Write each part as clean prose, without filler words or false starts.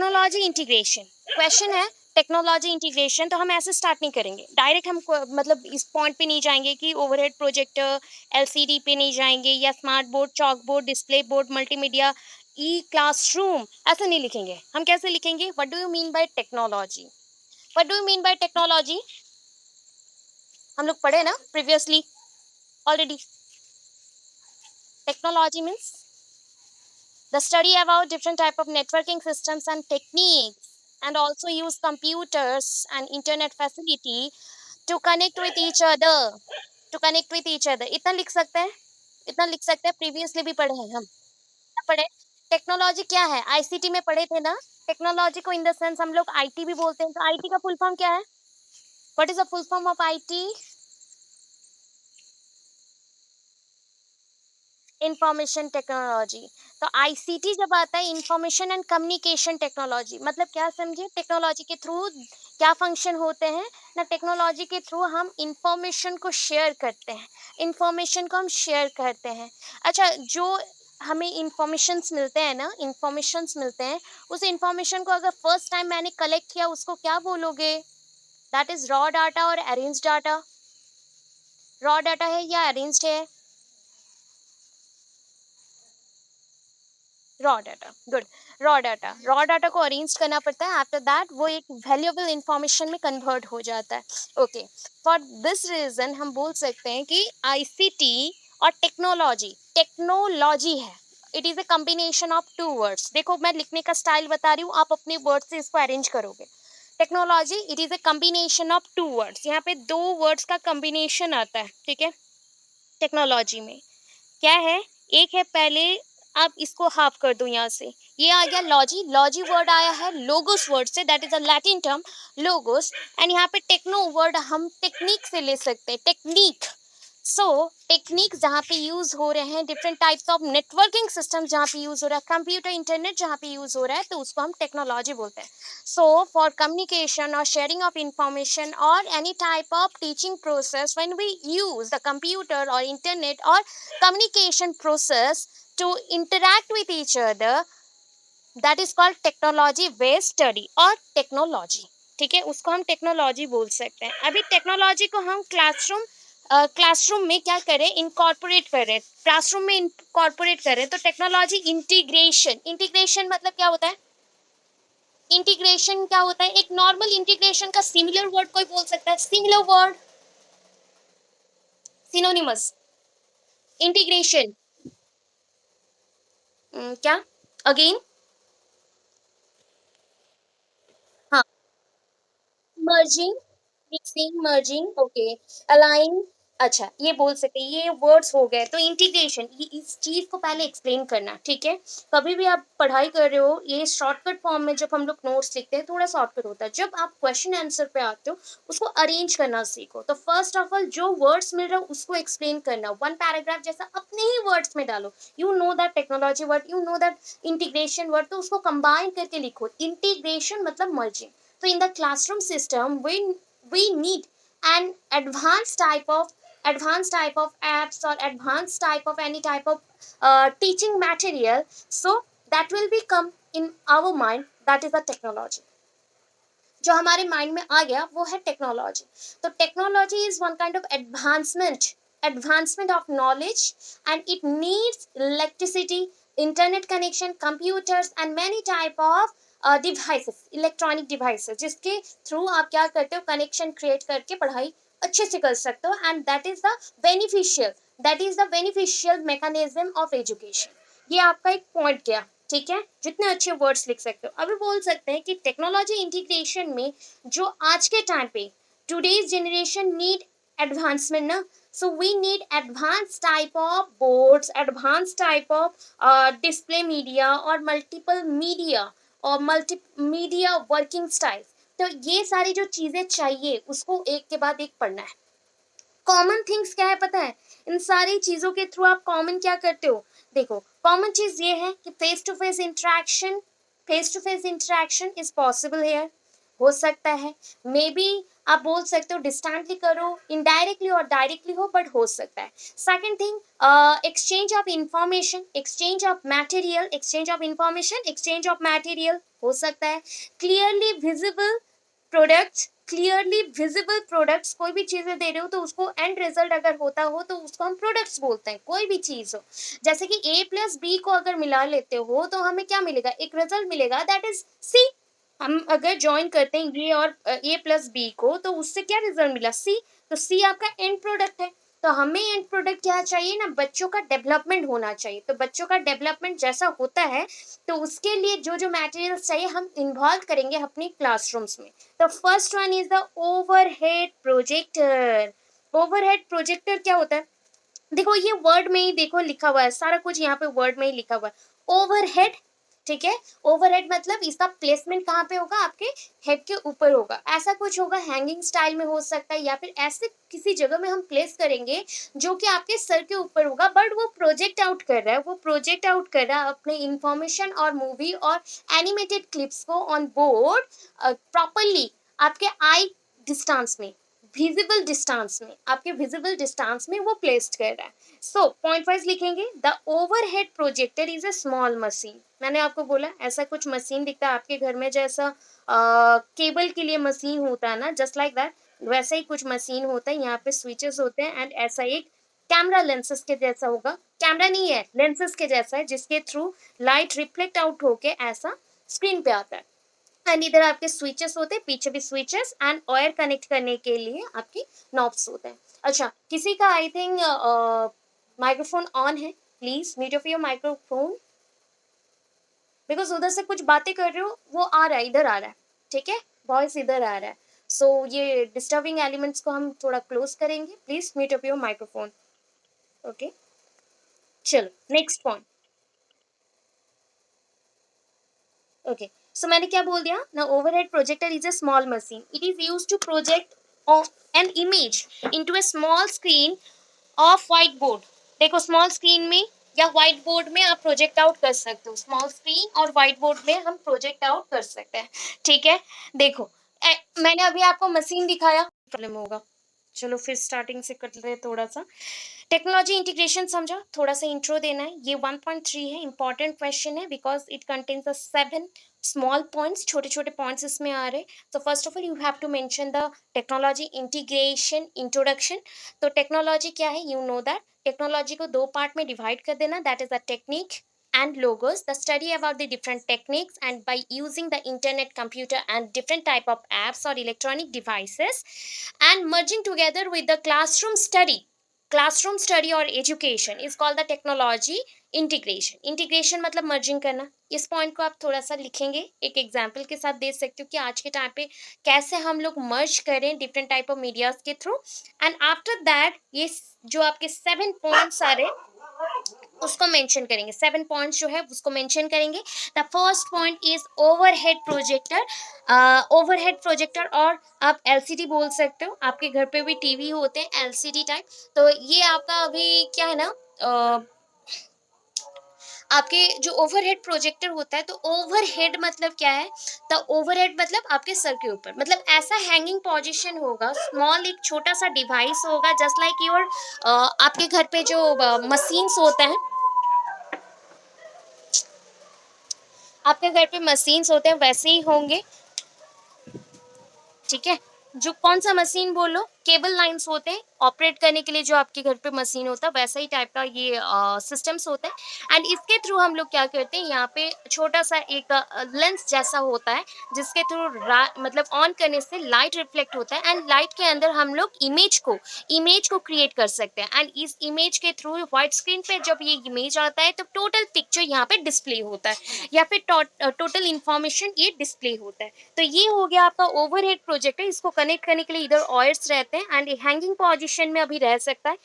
Technology integration question है। Technology integration तो हम ऐसे स्टार्ट नहीं करेंगे डायरेक्ट, हम मतलब इस पॉइंट पे नहीं जाएंगे कि ओवरहेड प्रोजेक्टर एलसीडी पे नहीं जाएंगे, या smart board, chalk board, display board, multimedia, e classroom, ऐसे नहीं लिखेंगे। हम कैसे लिखेंगे? What do you mean by technology? What do you mean by technology? हम लोग पढ़े ना previously already. Technology means the study about different type of networking systems and techniques, and also use computers and internet facility to connect with each other, इतना लिख सकते हैं, इतना लिख सकते हैं। प्रीवियसली भी पढ़े हैं हम। क्या पढ़े? टेक्नोलॉजी क्या है? आईसीटी में पढ़े थे ना। टेक्नोलॉजी को इन द सेंस हम लोग आईटी भी बोलते हैं। तो आईटी का फुल फॉर्म क्या है? What is the full form of IT? Information technology. तो आईसीटी जब आता है, इंफॉर्मेशन एंड कम्युनिकेशन टेक्नोलॉजी, मतलब क्या समझे? टेक्नोलॉजी के थ्रू क्या फंक्शन होते हैं ना? टेक्नोलॉजी के थ्रू हम इंफॉर्मेशन को शेयर करते हैं, इंफॉर्मेशन को हम शेयर करते हैं। अच्छा, जो हमें इंफॉर्मेशंस मिलते हैं ना, इंफॉर्मेशंस मिलते हैं, उस इंफॉर्मेशन को अगर फर्स्ट टाइम मैंने कलेक्ट किया, उसको क्या बोलोगे? दैट इज रॉ डाटा और अरेंज डाटा। रॉ डाटा है या अरेंज्ड है? Raw data, good. Raw data को अरेंज करना पड़ता है। आफ्टर दैट वो एक वैल्यूएबल इंफॉर्मेशन में कन्वर्ट हो जाता है। ओके, फॉर दिस रीजन हम बोल सकते हैं कि आईसीटी और टेक्नोलॉजी, टेक्नोलॉजी है, it is a combination of two words. देखो, मैं लिखने का स्टाइल बता रही हूँ, आप अपने वर्ड से इसको अरेंज करोगे। Technology it is a combination of two words. यहाँ पे दो वर्ड्स का कॉम्बिनेशन आता है, ठीक है। टेक्नोलॉजी में क्या है? एक है पहले, आप इसको हाफ कर दो यहाँ से, ये आ गया लॉजी। लॉजी वर्ड आया है लोगोस वर्ड से, that is a Latin term logos. And यहाँ पे टेक्नो वर्ड हम टेक्निक से ले सकते हैं, टेक्निक। सो टेक्निक जहाँ पे यूज हो रहे हैं, different types of networking system जहाँ पे यूज हो रहा है, कंप्यूटर इंटरनेट जहाँ पे यूज हो रहा है, तो उसको हम टेक्नोलॉजी बोलते हैं। So, for communication or sharing of information or any type of teaching process, when we use the computer or internet or communication process to interact with each other, that is called technology based study or technology। ठीक है, उसको हम technology बोल सकते हैं। अभी technology को हम क्लासरूम में क्या करें? इनकॉर्पोरेट करें, क्लासरूम में इनकॉर्पोरेट करें। तो टेक्नोलॉजी इंटीग्रेशन, इंटीग्रेशन मतलब क्या होता है? इंटीग्रेशन क्या होता है? एक नॉर्मल इंटीग्रेशन का सिमिलर वर्ड कोई बोल सकता है? Similar word, synonymous. इंटीग्रेशन क्या? अगेन? हाँ, merging, mixing, merging, okay, align. अच्छा, ये बोल सकते हैं, ये वर्ड्स हो गए। तो इंटीग्रेशन, ये इस चीज को पहले एक्सप्लेन करना, ठीक है। कभी भी आप पढ़ाई कर रहे हो, ये शॉर्टकट फॉर्म में जब हम लोग नोट्स लिखते हैं, थोड़ा शॉर्टकट होता है। जब आप क्वेश्चन आंसर पे आते हो, उसको अरेंज करना सीखो। तो फर्स्ट ऑफ ऑल जो वर्ड्स मिल रहा है उसको एक्सप्लेन करना, वन पैराग्राफ जैसा अपने ही वर्ड्स में डालो। You know that technology word, you know that integration word, तो उसको कंबाइन करके लिखो। इंटीग्रेशन मतलब merging. So in the classroom system, we need an advanced type of apps or advanced type of any type of teaching material. So that will become in our mind, that is the technology. जो हमारे mind में आ गया वो है technology. तो technology is one kind of advancement of knowledge, and it needs electricity, internet connection, computers and many type of devices, electronic devices, जिसके through आप क्या करते हो? कनेक्शन क्रिएट करके पढ़ाई अच्छे से कर सकते हो। And beneficial that is the beneficial mechanism of education. ये आपका एक पॉइंट गया, ठीक है। जितने अच्छे वर्ड्स लिख सकते हो। अभी बोल सकते हैं कि टेक्नोलॉजी इंटीग्रेशन में जो आज के टाइम पे टुडेज जनरेशन नीड एडवांसमेंट ना, so we need advance type of boards, advance type of display media और मल्टीपल मीडिया और मल्टीमीडिया वर्किंग स्टाइल। तो ये सारी जो चीजें चाहिए उसको एक के बाद एक पढ़ना है। कॉमन थिंग्स क्या है पता है? इन सारी चीजों के थ्रू आप कॉमन क्या करते हो? देखो, कॉमन चीज ये है कि face to face interaction is possible here, हो सकता है। मे बी आप बोल सकते हो डिस्टेंटली करो, इनडायरेक्टली और डायरेक्टली हो, बट हो सकता है। Second thing, exchange of information, exchange of material, exchange of information, exchange of material हो सकता है। Clearly visible products, clearly visible products, कोई भी चीजें दे रहे हो तो उसको एंड रिजल्ट अगर होता हो तो उसको हम प्रोडक्ट्स बोलते हैं, कोई भी चीज हो। जैसे कि ए प्लस बी को अगर मिला लेते हो तो हमें क्या मिलेगा, एक रिजल्ट मिलेगा, दैट इज सी। हम अगर ज्वाइन करते हैं ये और ए प्लस बी को तो उससे क्या रिजल्ट मिला, सी। तो सी आपका एंड प्रोडक्ट है। तो हमें एंड प्रोडक्ट क्या चाहिए ना, बच्चों का डेवलपमेंट होना चाहिए। तो बच्चों का डेवलपमेंट जैसा होता है तो उसके लिए जो जो मटेरियल्स चाहिए हम इन्वॉल्व करेंगे अपनी क्लासरूम्स में। तो first one is the overhead projector. Overhead projector क्या होता है, देखो ये वर्ड में ही देखो लिखा हुआ है, सारा कुछ यहाँ पे वर्ड में ही लिखा हुआ है, ओवरहेड। ठीक है, ओवरहेड मतलब इसका प्लेसमेंट कहाँ पे होगा, आपके हेड के ऊपर होगा, ऐसा कुछ होगा, हैंगिंग स्टाइल में हो सकता है या फिर ऐसे किसी जगह में हम प्लेस करेंगे जो कि आपके सर के ऊपर होगा, बट वो प्रोजेक्ट आउट कर रहा है, वो प्रोजेक्ट आउट कर रहा है अपने इंफॉर्मेशन और मूवी और एनिमेटेड क्लिप्स को ऑन बोर्ड प्रॉपरली आपके आई डिस्टेंस में, विजिबल डिस्टेंस में, आपके विजिबल डिस्टेंस में वो प्लेस्ड कर रहा है। सो पॉइंट वाइज लिखेंगे, the overhead projector is a small machine. मैंने आपको बोला ऐसा कुछ मशीन दिखता है आपके घर में, जैसा केबल के लिए मशीन होता है ना, जस्ट लाइक दैट, वैसा ही कुछ मशीन होता है, यहाँ पे स्विचेस होते हैं एंड ऐसा एक कैमरा लेंसेज के जैसा होगा, कैमरा नहीं है लेंसेज के जैसा है, जिसके थ्रू लाइट रिफ्लेक्ट आउट होके ऐसा स्क्रीन पे आता है। एंड इधर आपके स्विचेस होते हैं, पीछे भी स्विचेस एंड वायर कनेक्ट करने के लिए आपके नॉब्स होते हैं। अच्छा, किसी का आई थिंक माइक्रोफोन ऑन है, please mute off your microphone, because उधर से कुछ बातें कर रहे हो वो आ रहा है, इधर आ रहा है, ठीक है, वॉइस इधर आ रहा है। सो ये डिस्टर्बिंग एलिमेंट्स को हम थोड़ा क्लोज करेंगे, please mute off your microphone. Okay, चलो नेक्स्ट पॉइंट। ओके, सो मैंने क्या बोल दिया ना, overhead projector is a small machine, it is use to project an image into a small screen of white board. देखो small screen में या white board में आप प्रोजेक्ट आउट कर सकते हो, स्मॉल स्क्रीन और व्हाइट बोर्ड में हम प्रोजेक्ट आउट कर सकते हैं। ठीक है, देखो मैंने अभी आपको मशीन दिखाया, प्रॉब्लम होगा, चलो फिर स्टार्टिंग से कर रहे हैं थोड़ा सा। टेक्नोलॉजी इंटीग्रेशन समझा, थोड़ा सा इंट्रो देना है, ये 1.3 है, इंपॉर्टेंट क्वेश्चन है because it contains the 7 small points, छोटे छोटे पॉइंट्स इसमें आ रहे। तो first of all you have to mention the technology integration introduction. तो टेक्नोलॉजी क्या है, यू नो दैट टेक्नोलॉजी को दो पार्ट में डिवाइड कर देना, that is the technique and logos, the study about the different techniques, and by using the internet, computer and different type of apps or electronic devices and merging together with the classroom study, classroom study और education is called the technology integration. Integration मतलब merging करना। इस point को आप थोड़ा सा लिखेंगे, एक एग्जाम्पल के साथ दे सकते हो कि आज के टाइम पे कैसे हम लोग मर्ज करें डिफरेंट टाइप ऑफ मीडियाज के थ्रू। एंड आफ्टर दैट ये जो आपके 7 पॉइंट्स आ रहे उसको मेंशन करेंगे, 7 पॉइंट्स जो है उसको मेंशन करेंगे। The first point is overhead projector. Overhead projector और आप एलसीडी बोल सकते हो, आपके घर पे भी टीवी होते हैं एलसीडी टाइप। तो ये आपका अभी क्या है ना, आपके जो ओवरहेड प्रोजेक्टर होता है, तो ओवरहेड मतलब क्या है, द ओवरहेड मतलब आपके सर के ऊपर, मतलब ऐसा हैंगिंग पोजीशन होगा, स्मॉल एक छोटा सा डिवाइस होगा, जस्ट लाइक योर आपके घर पे जो मशीन्स होते हैं, आपके घर पे मशीन्स होते हैं वैसे ही होंगे। ठीक है, जो कौन सा मशीन बोलो, केबल लाइंस होते हैं ऑपरेट करने के लिए, जो आपके घर पे मशीन होता है वैसा ही टाइप का ये सिस्टम्स होता है। एंड इसके थ्रू हम लोग क्या करते हैं, यहाँ पे छोटा सा एक लेंस जैसा होता है जिसके थ्रू मतलब ऑन करने से लाइट रिफ्लेक्ट होता है एंड लाइट के अंदर हम लोग इमेज को क्रिएट कर सकते हैं। एंड इस इमेज के थ्रू व्हाइट स्क्रीन पे जब ये इमेज आता है तो टोटल पिक्चर यहाँ पे डिस्प्ले होता है या फिर टोटल इंफॉर्मेशन ये डिस्प्ले होता है। तो ये हो गया आपका ओवरहेड प्रोजेक्टर, इसको कनेक्ट करने के लिए इधर ऑयर्स रहते हैं एंड हैंगिंग पोजीशन में अभी रह सकता है।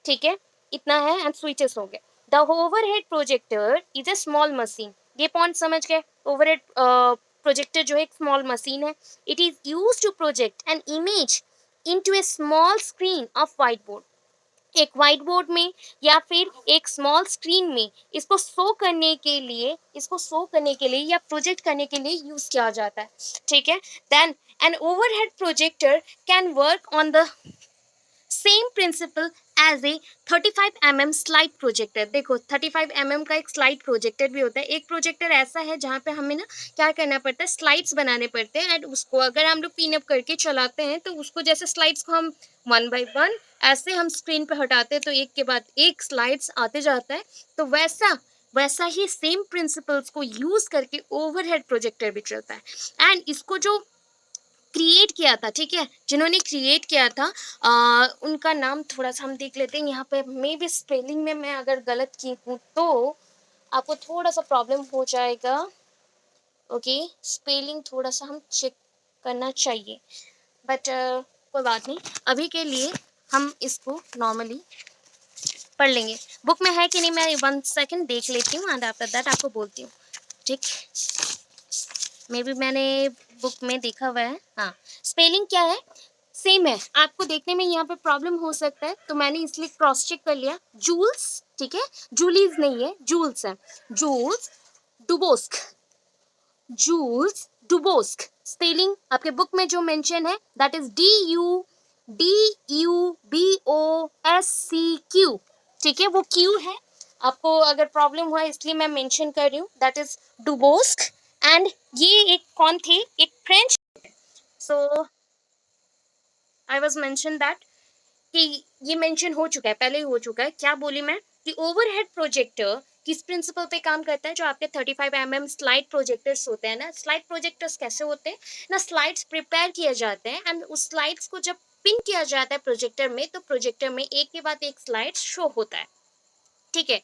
ठीक है, इतना है एंड स्विचेस हो गए। The overhead projector is a small machine, ये पॉइंट समझ गए। ओवरहेड प्रोजेक्टर जो है एक स्मॉल मशीन है, it is use to project an image into a small screen of white board. एक व्हाइट बोर्ड में या फिर एक स्मॉल स्क्रीन में इसको शो करने के लिए या प्रोजेक्ट करने के लिए यूज किया जाता है, ठीक है। Then an overhead projector can work on the same principle as a 35 mm slide projector. देखो 35 mm का एक स्लाइड प्रोजेक्टर भी होता है। एक प्रोजेक्टर ऐसा है जहाँ पे हमें ना क्या करना पड़ता है, स्लाइड्स बनाने पड़ते हैं, एंड उसको अगर हम लोग पिन अप करके चलाते हैं तो उसको जैसे स्लाइड्स को हम वन बाय वन ऐसे हम स्क्रीन पे हटाते हैं तो एक के बाद एक स्लाइड्स आते जाता है। तो वैसा वैसा ही सेम प्रिंसिपल्स को यूज करके ओवरहेड प्रोजेक्टर भी चलता है। एंड इसको जो क्रिएट किया था, ठीक है, जिन्होंने क्रिएट किया था उनका नाम थोड़ा सा हम देख लेते हैं। यहाँ पे मे भी स्पेलिंग में मैं अगर गलत की हूँ तो आपको थोड़ा सा प्रॉब्लम हो जाएगा। ओके, स्पेलिंग थोड़ा सा हम चेक करना चाहिए, बट कोई बात नहीं, अभी के लिए हम इसको नॉर्मली पढ़ लेंगे। बुक में है कि नहीं मैं 1 सेकेंड देख लेती हूँ एंड आफ्टर दैट आपको बोलती हूँ, ठीक। मे बी मैंने बुक में देखा हुआ है। हाँ, स्पेलिंग क्या है, सेम है। आपको देखने में यहाँ पे प्रॉब्लम हो सकता है तो मैंने इसलिए क्रॉस चेक कर लिया। जूल्स, ठीक है, जूलीज नहीं है, जूल्स है। Jules Duboscq, Jules Duboscq. Spelling आपके बुक में जो मेंशन है दैट इज DUBOSCQ, ठीक है, वो क्यू है। आपको अगर प्रॉब्लम हुआ इसलिए मैं मेंशन कर रही हूँ, दैट इज डुबोस्क। एंड ये एक कौन थे, एक French. So I was mention that कि ये मेंशन हो चुका है, पहले ही हो चुका है। क्या बोली मैं कि ओवरहेड प्रोजेक्टर किस प्रिंसिपल पे काम करता है, जो आपके 35 mm स्लाइड प्रोजेक्टर्स होते हैं ना। स्लाइड प्रोजेक्टर्स कैसे होते हैं ना, स्लाइड्स प्रिपेयर किए जाते हैं एंड उस स्लाइड्स को जब पिन किया जाता है प्रोजेक्टर में तो प्रोजेक्टर में एक के बाद एक स्लाइड शो होता है, ठीक है।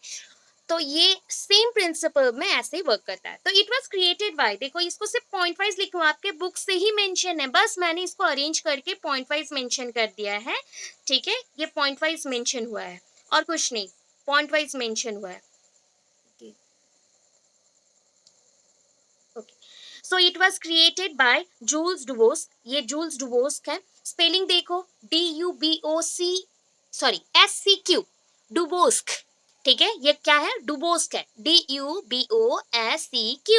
तो ये सेम प्रिंसिपल में ऐसे ही वर्क करता है। तो इट वाज क्रिएटेड बाय, देखो इसको सिर्फ पॉइंट वाइज लिखूं, आपके बुक से ही मेंशन है, बस मैंने इसको अरेंज करके पॉइंट वाइज मेंशन कर दिया है, ठीक है। ये पॉइंट वाइज मेंशन हुआ है और कुछ नहीं, पॉइंट वाइज मेंशन हुआ है। Okay, so it was created by Jules Duboscq. ये जूल्स डुबोस है। स्पेलिंग देखो, DUBOC, सॉरी SCQ, डुबोस्क, ठीक है। ये क्या है, डुबोस्क है, DUBOSCQ,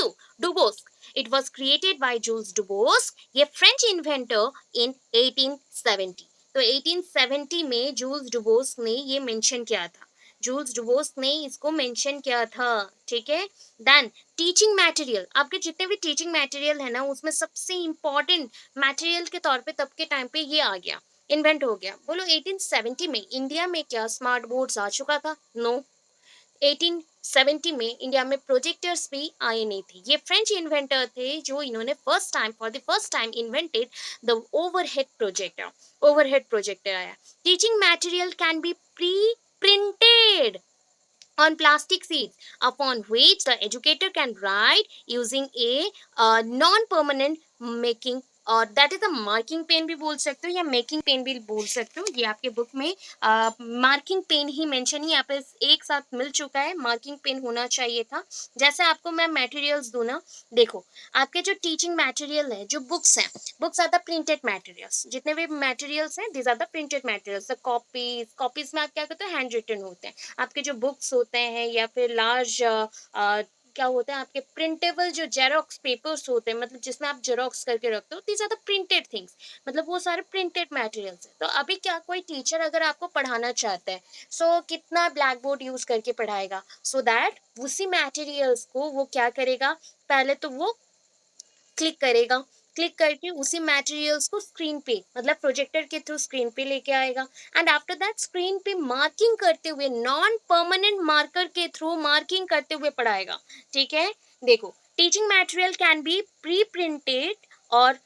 Duboscq. It was created by Jules Duboscq. ये फ्रेंच इन्वेंटर इन 1870। तो 1870 में जूल्स डुबोस्क ने ये मेंशन किया था, जूल्स डुबोस्क ने इसको मेंशन किया था, ठीक है। देन टीचिंग मटेरियल, आपके जितने भी टीचिंग मटेरियल है ना उसमें सबसे इंपॉर्टेंट मटेरियल के तौर पे तब के टाइम पे ये आ गया, इन्वेंट हो गया। बोलो 1870 में इंडिया में क्या स्मार्ट बोर्ड्स आ चुका था? नो, 1870 में इंडिया में प्रोजेक्टर्स भी आए नहीं थे। ये फ्रेंच इन्वेंटर थे जो इन्होंने for the first time invented the overhead projector. Overhead projector आया। Teaching material can be pre printed on plastic sheets upon which the educator can write using a non-permanent making, और that is a marking pen भी बोल सकते हो या making pen भी बोल सकते हो। ये आपके बुक में मार्किंग पेन ही मेंशन ही यहाँ पे एक साथ मिल चुका है, मार्किंग पेन होना चाहिए था। जैसे आपको मैं मटेरियल्स दूँ ना, देखो आपके जो टीचिंग मटेरियल है, जो बुक्स हैं, books are the printed materials. जितने भी मटेरियल्स हैं these are the printed materials. The copies में आप क्या करते हो, हैंड रिटन होते हैं। आपके जो बुक्स होते हैं या फिर लार्ज क्या होता है, आपके प्रिंटेबल जो जेरोक्स पेपर्स होते हैं, मतलब जिसमें आप जेरोक्स करके रखते हो, these are the printed things, मतलब वो सारे प्रिंटेड मटेरियल्स हैं। तो अभी क्या कोई टीचर अगर आपको पढ़ाना चाहता है, सो कितना ब्लैक बोर्ड यूज करके पढ़ाएगा, सो दैट उसी मटेरियल्स को वो क्या करेगा, पहले तो वो क्लिक करेगा, क्लिक करके उसी मटेरियल्स को स्क्रीन पे, मतलब प्रोजेक्टर के थ्रू स्क्रीन पे लेके आएगा। एंड आफ्टर दैट स्क्रीन पे मार्किंग करते हुए, नॉन परमानेंट मार्कर के थ्रू मार्किंग करते हुए पढ़ाएगा, ठीक है। देखो teaching material can be pre printed, और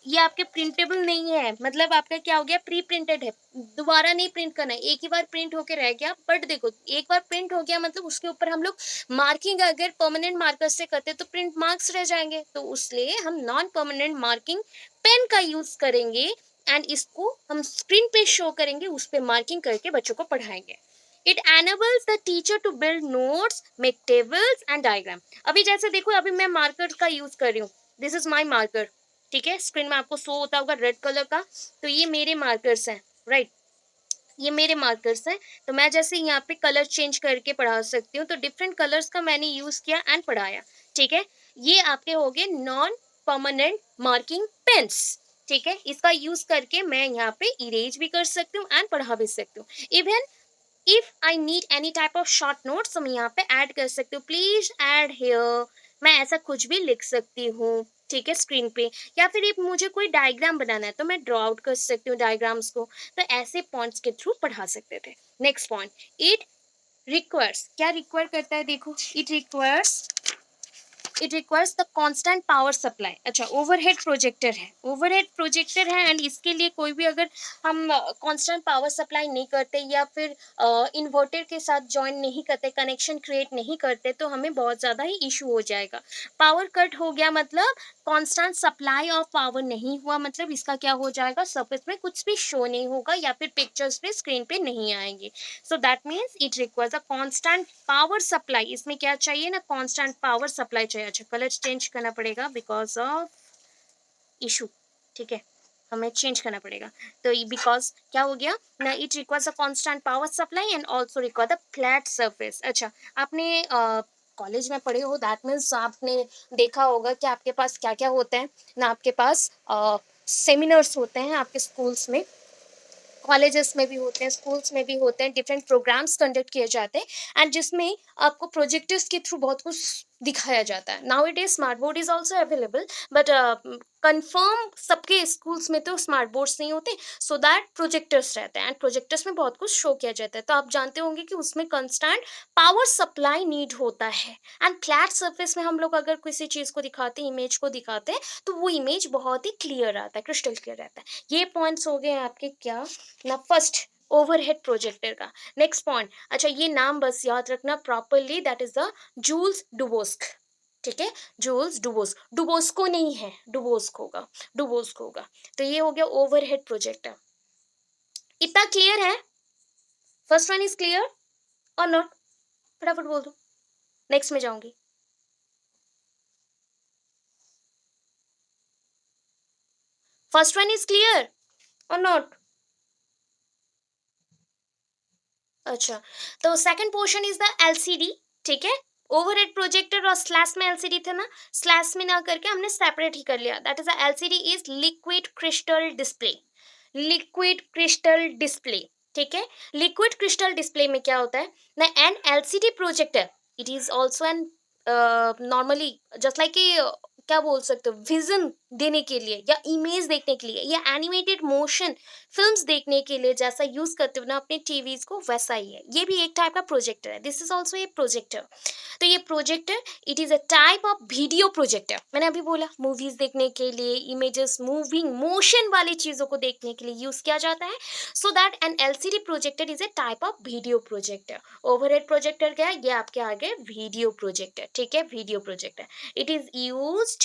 ये आपके प्रिंटेबल नहीं है, मतलब आपका क्या हो गया, प्री प्रिंटेड है, दोबारा नहीं प्रिंट करना है, एक ही बार प्रिंट होके रह गया। बट देखो एक बार प्रिंट हो गया मतलब उसके ऊपर हम लोग मार्किंग अगर परमानेंट मार्कर से करते तो प्रिंट मार्क्स रह जाएंगे, तो इसलिए हम नॉन परमानेंट मार्किंग पेन का यूज करेंगे एंड इसको हम स्क्रीन पे शो करेंगे, उस पर मार्किंग करके बच्चों को पढ़ाएंगे। It enables the teacher to build notes, make tables and diagram. अभी जैसे देखो अभी मैं मार्कर का यूज कर रही हूँ, दिस इज माई मार्कर, ठीक है। स्क्रीन में आपको शो होता होगा रेड कलर का, तो ये मेरे मार्कर्स हैं, राइट। ये मेरे मार्कर्स हैं, तो मैं जैसे यहाँ पे कलर चेंज करके पढ़ा सकती हूँ, तो डिफरेंट कलर्स का मैंने यूज़ किया एंड पढ़ाया, ठीक है? ये आपके हो गए नॉन परमानेंट मार्किंग पेन्स, ठीक है? इसका यूज़ करके मैं यहाँ पे इरेज भी कर सकती हूँ एंड पढ़ा भी सकती हूँ। Even if I need any type of short notes तो मैं यहाँ पे ऐड कर सकती हूँ, प्लीज ऐड हियर, मैं ऐसा कुछ भी लिख सकती हूँ, ठीक है, स्क्रीन पे। या फिर एक मुझे कोई डायग्राम बनाना है तो मैं ड्रॉ आउट कर सकती हूँ डायग्राम्स को, तो ऐसे पॉइंट्स के थ्रू पढ़ा सकते थे। नेक्स्ट पॉइंट, इट रिक्वायर्स, क्या रिक्वायर करता है देखो, it requires the constant power supply. अच्छा, ओवरहेड प्रोजेक्टर है, ओवरहेड प्रोजेक्टर है एंड इसके लिए कोई भी अगर हम कांस्टेंट पावर सप्लाई नहीं करते या फिर इन्वर्टर के साथ जॉइन नहीं करते, कनेक्शन क्रिएट नहीं करते, तो हमें बहुत ज़्यादा ही इशू हो जाएगा। पावर कट हो गया मतलब कांस्टेंट सप्लाई ऑफ पावर नहीं हुआ, मतलब इसका क्या हो जाएगा, सर्फेस में कुछ भी शो नहीं होगा या फिर पिक्चर्स पे स्क्रीन पे नहीं आएंगे। So that means it requires a constant power supply. इसमें क्या चाहिए ना, कांस्टेंट पावर सप्लाई चाहिए। अच्छा, कलर चेंज करना पड़ेगा बिकॉज ऑफ इशू, ठीक है, हमें चेंज करना पड़ेगा। तो बिकॉज क्या हो गया ना, it requires a constant power supply and also require the flat surface. अच्छा, आपने कॉलेज में पढ़े हो, दैट मीन्स आपने देखा होगा कि आपके पास क्या क्या होता है ना, आपके पास सेमिनार्स होते हैं आपके स्कूल्स में, कॉलेजेस में भी होते हैं, स्कूल्स में भी होते हैं, डिफरेंट प्रोग्राम्स कंडक्ट किए जाते हैं एंड जिसमें आपको प्रोजेक्टर्स के थ्रू बहुत कुछ दिखाया जाता है। Now it is smart board is also available, but confirm सबके स्कूल्स में तो स्मार्ट बोर्ड्स नहीं होते, सो दैट प्रोजेक्टर्स रहते हैं एंड प्रोजेक्टर्स में बहुत कुछ शो किया जाता है। तो आप जानते होंगे कि उसमें कंस्टेंट पावर सप्लाई नीड होता है एंड फ्लैट सरफेस में हम लोग अगर किसी चीज़ को दिखाते हैं, इमेज को दिखाते हैं, तो वो इमेज बहुत ही क्लियर आता है, क्रिस्टल क्लियर रहता है। ये पॉइंट्स हो गए आपके क्या ना, फर्स्ट ओवरहेड प्रोजेक्टर का। नेक्स्ट पॉइंट, अच्छा ये नाम बस याद रखना properly, that is the Jules Duboscq, ठीक है, जूल्स डुबोस्क, डुबोस्को नहीं है, डुबोस्क होगा, डुबोस्क होगा। तो ये हो गया ओवरहेड प्रोजेक्टर। इतना क्लियर है? फर्स्ट वन इज क्लियर और नॉट? फटाफट बोल दो, नेक्स्ट में जाऊंगी। फर्स्ट वन इज क्लियर और नॉट? अच्छा, तो second portion is the LCD, ठीक है, ओवरहेड प्रोजेक्टर और स्लैश में एलसीडी थे ना, स्लैश में ना करके हमने सेपरेट ही कर लिया, that is the LCD is liquid crystal display, liquid crystal display, ठीक है। लिक्विड क्रिस्टल डिस्प्ले में क्या होता है ना, an LCD projector, it is also an normally just like क्या बोल सकते हो, विजन देने के लिए या इमेज देखने के लिए या एनिमेटेड मोशन फिल्म्स देखने के लिए जैसा यूज करते हो ना अपने टीवीज को, वैसा ही है ये भी, एक टाइप का प्रोजेक्टर है, this is also a projector. तो ये projector it is a type of video projector, मैंने अभी बोला मूवीज देखने के लिए, इमेजेस मूविंग मोशन वाली चीजों को देखने के लिए यूज किया जाता है। So that an LCD projector is a type of video projector. Overhead projector क्या है, ये आपके आगे वीडियो प्रोजेक्टर, ठीक है, video projector. It is used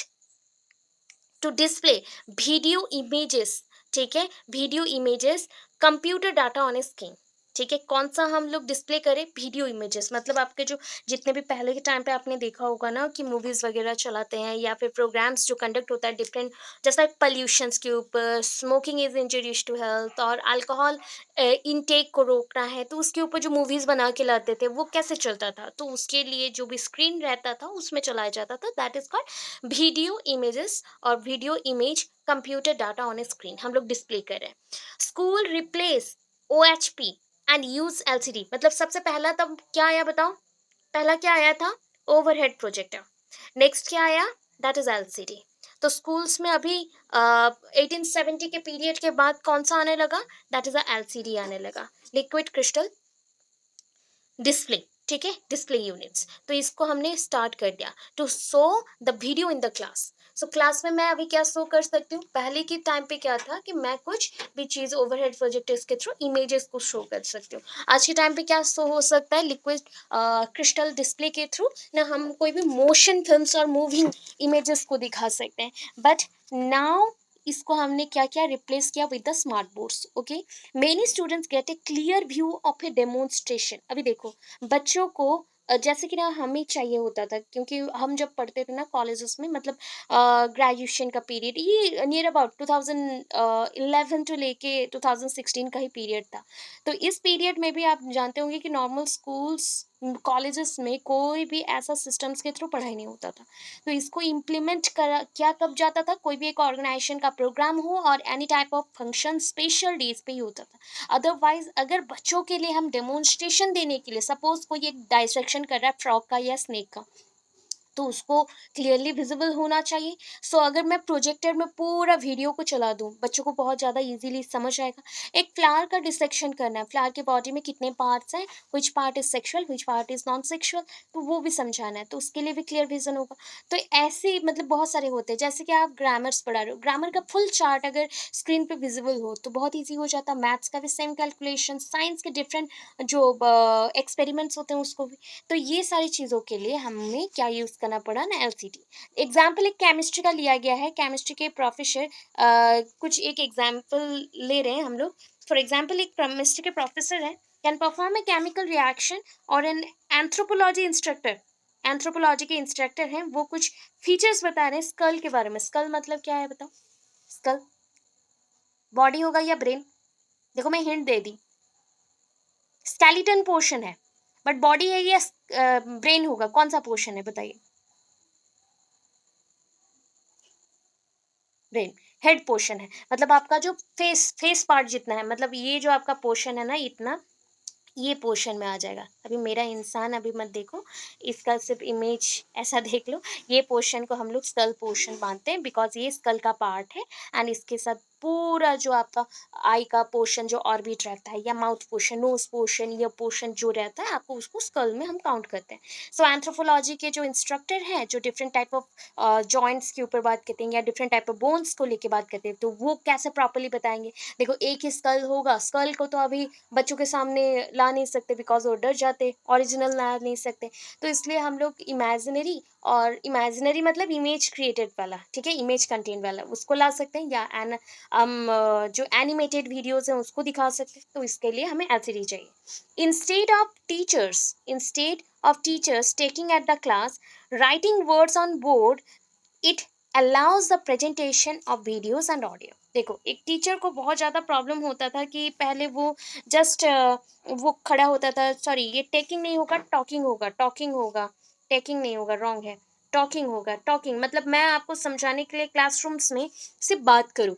to display video images, ठीक है, video images, computer data on a screen, ठीक है। कौन सा हम लोग डिस्प्ले करें, वीडियो इमेजेस, मतलब आपके जो जितने भी पहले के टाइम पे आपने देखा होगा ना कि मूवीज वगैरह चलाते हैं या फिर प्रोग्राम्स जो कंडक्ट होता है डिफरेंट, जैसा पॉल्यूशंस के ऊपर, स्मोकिंग इज इंजurious टू हेल्थ और अल्कोहल इनटेक को रोकना है, तो उसके ऊपर जो मूवीज बना के लाते थे वो कैसे चलता था, तो उसके लिए जो भी स्क्रीन रहता था उसमें चलाया जाता था, that is called video images और video image computer data on a screen हम लोग डिस्प्ले कर रहे हैं। School replace OHP and use LCD, मतलब सबसे पहला तब क्या आया बताओ, पहला क्या आया था, ओवरहेड प्रोजेक्टर, नेक्स्ट क्या आया, दैट इज LCD। तो स्कूल्स में अभी 1870 के पीरियड के बाद कौन सा आने लगा, दैट इज LCD आने लगा, लिक्विड क्रिस्टल डिस्प्ले, ठीक है, डिस्प्ले यूनिट्स। तो इसको हमने स्टार्ट कर दिया to show the video in the class. So class में मैं अभी क्या शो कर सकती हूँ, पहले के टाइम पे क्या था कि मैं कुछ भी चीज़ ओवरहेड प्रोजेक्टर्स के थ्रू इमेजेस को शो कर सकती हूँ। आज के टाइम पे क्या शो हो सकता है, लिक्विड क्रिस्टल डिस्प्ले के थ्रू ना हम कोई भी मोशन फिल्म्स और मूविंग इमेजेस को दिखा सकते हैं। बट नाउ इसको हमने क्या क्या रिप्लेस किया with the smart boards, okay. Many students gate A clear view of A demonstration. अभी देखो, बच्चों को जैसे कि ना हमें चाहिए होता था, क्योंकि हम जब पढ़ते थे ना कॉलेजेस में, मतलब ग्रेजुएशन का पीरियड ये नियर अबाउट 2011 टू लेके 2016 का ही पीरियड था। तो इस पीरियड में भी आप जानते होंगे कि नॉर्मल स्कूल्स कॉलेजेस में कोई भी ऐसा सिस्टम्स के थ्रू पढ़ाई नहीं होता था। तो इसको इम्प्लीमेंट करा किया कब जाता था, कोई भी एक ऑर्गेनाइजेशन का प्रोग्राम हो और any type of function special days पे ही होता था। अदरवाइज अगर बच्चों के लिए हम डेमोन्स्ट्रेशन देने के लिए, सपोज कोई एक डाइसेक्शन कर रहा है फ्रॉग का या स्नेक का, तो उसको क्लियरली विजिबल होना चाहिए। सो अगर मैं प्रोजेक्टर में पूरा वीडियो को चला दूं, बच्चों को बहुत ज़्यादा इजीली समझ आएगा। एक फ्लावर का डिसेक्शन करना है, फ्लावर के बॉडी में कितने पार्ट्स हैं, which part is sexual which part is non sexual, तो वो भी समझाना है, तो उसके लिए भी क्लियर विजन होगा। तो ऐसे मतलब बहुत सारे होते हैं, जैसे कि आप ग्रामर्स पढ़ा रहे हो, ग्रामर का फुल चार्ट अगर स्क्रीन पे विजिबल हो तो बहुत ईजी हो जाता है। मैथ्स का भी सेम कैलकुलेशन, साइंस के डिफरेंट जो एक्सपेरिमेंट्स होते हैं उसको भी। तो ये सारी चीज़ों के लिए हमें क्या यूज़ करना पड़ा ना, एलसीडी। एग्जाम्पल एक केमिस्ट्री का लिया गया है, केमिस्ट्री के प्रोफेसर कुछ एक एग्जाम्पल ले रहे हैं हम लोग। फॉर एग्जाम्पल एक केमिस्ट्री के प्रोफेसर है, can perform a chemical reaction, और एन एंथ्रोपोलॉजी इंस्ट्रक्टर, एंथ्रोपोलॉजी के इंस्ट्रक्टर हैं, वो कुछ फीचर्स बता रहे हैं स्कल के बारे में। स्कल मतलब क्या है बताओ? स्कल बॉडी होगा या ब्रेन? देखो मैं हिंट दे दी, स्केलेटन पोर्शन है, बट बॉडी है या ब्रेन होगा, कौन सा पोर्शन है बताइए? ब्रेन। हेड पोर्शन है, मतलब आपका जो फेस पार्ट जितना है, मतलब ये जो आपका पोर्शन है ना इतना, ये पोर्शन में आ जाएगा। अभी मेरा इंसान अभी मत देखो, इसका सिर्फ इमेज ऐसा देख लो। ये पोर्शन को हम लोग स्कल पोर्शन मानते हैं, बिकॉज ये स्कल का पार्ट है। एंड इसके साथ पूरा जो आपका आई का पोर्शन जो ऑर्बिट रहता है, या माउथ पोर्शन, नोज पोर्शन, ये पोर्शन जो रहता है आपको, उसको स्कल में हम काउंट करते हैं। सो एंथ्रोपोलॉजी के जो इंस्ट्रक्टर हैं, जो डिफरेंट टाइप ऑफ जॉइंट्स के ऊपर बात करते हैं, या डिफरेंट टाइप ऑफ बोन्स को लेके बात करते हैं, तो वो कैसे प्रॉपरली बताएंगे? देखो एक ही स्कल होगा, स्कल को तो अभी बच्चों के सामने ला नहीं सकते, बिकॉज वो डर जाते, ओरिजिनल ला नहीं सकते। तो इसलिए हम लोग इमेजिनरी, और इमेजिनरी मतलब इमेज क्रिएटेड वाला, ठीक है, इमेज कंटेंट वाला, उसको ला सकते हैं, या हम जो एनिमेटेड वीडियोस हैं उसको दिखा सकते हैं। तो इसके लिए हमें एलसीडी चाहिए। Instead of teachers taking at the class, writing words on board, it allows the presentation of videos and audio. देखो एक टीचर को बहुत ज़्यादा प्रॉब्लम होता था कि पहले वो जस्ट वो खड़ा होता था, सॉरी ये टेकिंग नहीं होगा, टॉकिंग होगा, टॉकिंग होगा, टेकिंग नहीं होगा, रॉन्ग है, टॉकिंग होगा। टॉकिंग मतलब मैं आपको समझाने के लिए क्लासरूम्स में सिर्फ बात करूँ।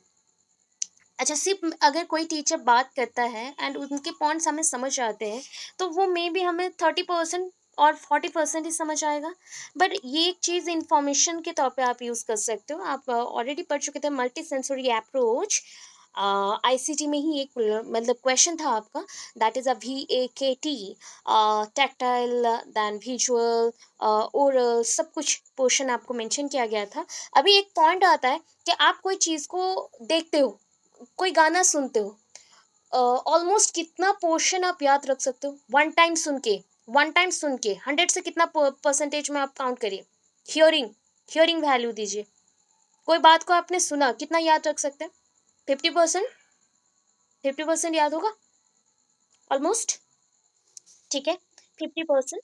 अच्छा, सिर्फ अगर कोई टीचर बात करता है एंड उनके पॉइंट्स हमें समझ आते हैं, तो वो मे बी हमें 30% और 40% ही समझ आएगा। बट ये एक चीज़ इंफॉर्मेशन के तौर पे आप यूज़ कर सकते हो। आप ऑलरेडी पढ़ चुके थे मल्टी सेंसरी अप्रोच, आईसीटी में ही एक मतलब क्वेश्चन था आपका, that is VAKT, tactile, then visual, oral, सब कुछ पोर्शन आपको मेंशन किया गया था। अभी एक पॉइंट आता है कि आप कोई चीज़ को देखते हो, कोई गाना सुनते हो, ऑलमोस्ट कितना पोर्शन आप याद रख सकते हो वन टाइम सुन के? वन टाइम सुन के 100 से कितना परसेंटेज में आप काउंट करिए? हियरिंग, हियरिंग वैल्यू दीजिए। कोई बात को आपने सुना, कितना याद रख सकते हैं? 50%, 50% याद होगा ऑलमोस्ट, ठीक है, 50%।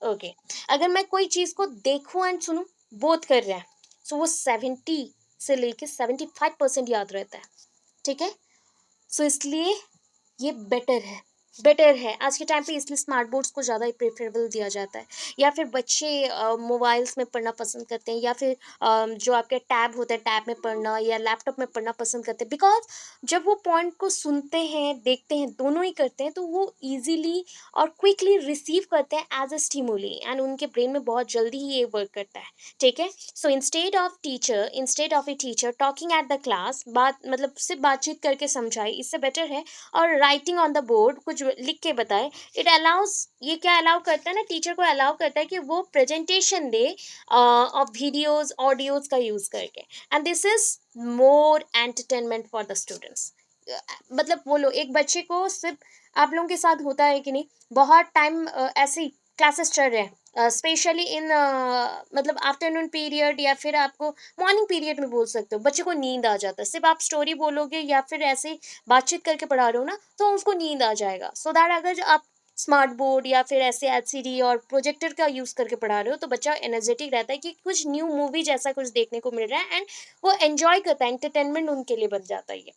ओके, अगर मैं कोई चीज़ को देखूं एंड सुनूं, बोथ कर रहे हैं, सो वो 70 से लेके 75% याद रहता है, ठीक है। सो इसलिए ये बेटर है आज के टाइम पे, इसलिए स्मार्ट बोर्ड्स को ज़्यादा प्रेफरेबल दिया जाता है। या फिर बच्चे मोबाइल्स में पढ़ना पसंद करते हैं, या फिर जो आपके टैब होता है टैब में पढ़ना, या लैपटॉप में पढ़ना पसंद करते हैं, बिकॉज जब वो पॉइंट को सुनते हैं, देखते हैं, दोनों ही करते हैं, तो वो ईजिली और क्विकली रिसीव करते हैं एज अ स्टिमुली, एंड उनके ब्रेन में बहुत जल्दी ही ये वर्क करता है, ठीक है। So instead of a teacher talking at the class, बात मतलब सिर्फ बातचीत करके समझाए, इससे बेटर है। और राइटिंग ऑन द बोर्ड, कुछ लिख के बताए, इट अलाउज, ये क्या अलाउ करता है ना, टीचर को अलाउ करता है कि वो presentation they of videos audios का यूज करके, and this is more entertainment for the students. मतलब बोलो एक बच्चे को सिर्फ, आप लोगों के साथ होता है कि नहीं, बहुत टाइम ऐसे क्लासेस चल रहे हैं, स्पेशली इन मतलब आफ्टरनून पीरियड, या फिर आपको मॉर्निंग पीरियड में बोल सकते हो, बच्चे को नींद आ जाता है, सिर्फ आप स्टोरी बोलोगे या फिर ऐसे बातचीत करके पढ़ा रहे हो ना, तो उसको नींद आ जाएगा। सो दैट अगर आप स्मार्ट बोर्ड या फिर ऐसे एलसीडी और प्रोजेक्टर का यूज़ करके पढ़ा रहे हो तो बच्चा एनर्जेटिक रहता है कि कुछ न्यू मूवी जैसा कुछ देखने को मिल रहा है, एंड वो एंजॉय करता है, एंटरटेनमेंट उनके लिए बन जाता है ये,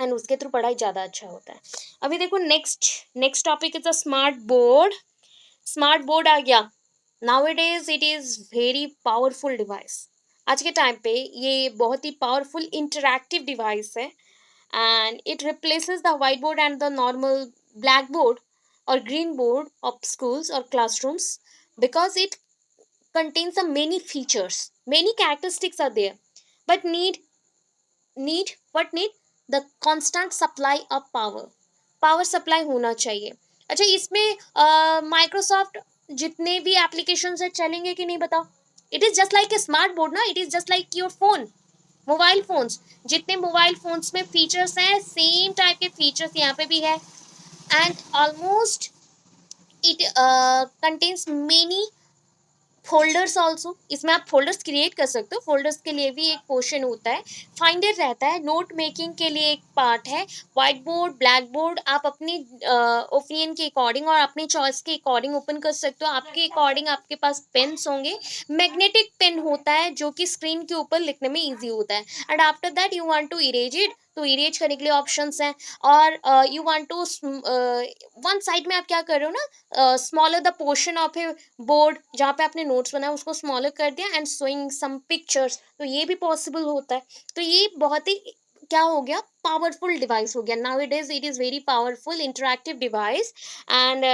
एंड उसके थ्रू पढ़ाई ज़्यादा अच्छा होता है। अभी देखो next next topic is a smart board. Smart board आ गया। Now it is very powerful device. आज के टाइम पे ये बहुत ही पावरफुल इंटरैक्टिव डिवाइस है, and it replaces the whiteboard and the normal blackboard or green board of schools or classrooms because it contains some many features, many characteristics are there, but need the constant supply of power supply होना चाहिए। अच्छा, इसमें Microsoft जितने भी application है चलेंगे कि नहीं बताओ? It is just like a smart board ना, it is just like your phone, mobile phones. जितने मोबाइल फोन्स में फीचर्स हैं सेम टाइप के फीचर्स यहाँ पे भी है, and almost it contains many folders also. इसमें आप फोल्डर्स क्रिएट कर सकते हो, फोल्डर्स के लिए भी एक पोर्शन होता है, फाइंडर रहता है, नोट मेकिंग के लिए एक पार्ट है, व्हाइट बोर्ड ब्लैक बोर्ड आप अपनी ओपिनियन के अकॉर्डिंग और अपनी चॉइस के अकॉर्डिंग ओपन कर सकते हो, आपके अकॉर्डिंग आपके पास पेन्स होंगे। मैग्नेटिक पेन होता है जो कि स्क्रीन के ऊपर लिखने में ईजी होता है, and after that you want to erase it, तो इरेज करने के लिए ऑप्शंस हैं। और you want to one side में आप क्या कर रहे हो ना, smaller the portion of a board जहाँ पे आपने नोट्स बनाया उसको स्मॉलर कर दिया एंड शोइंग सम पिक्चर्स, तो ये भी पॉसिबल होता है। तो ये बहुत ही क्या हो गया, पावरफुल डिवाइस हो गया। Now it is very powerful interactive device, and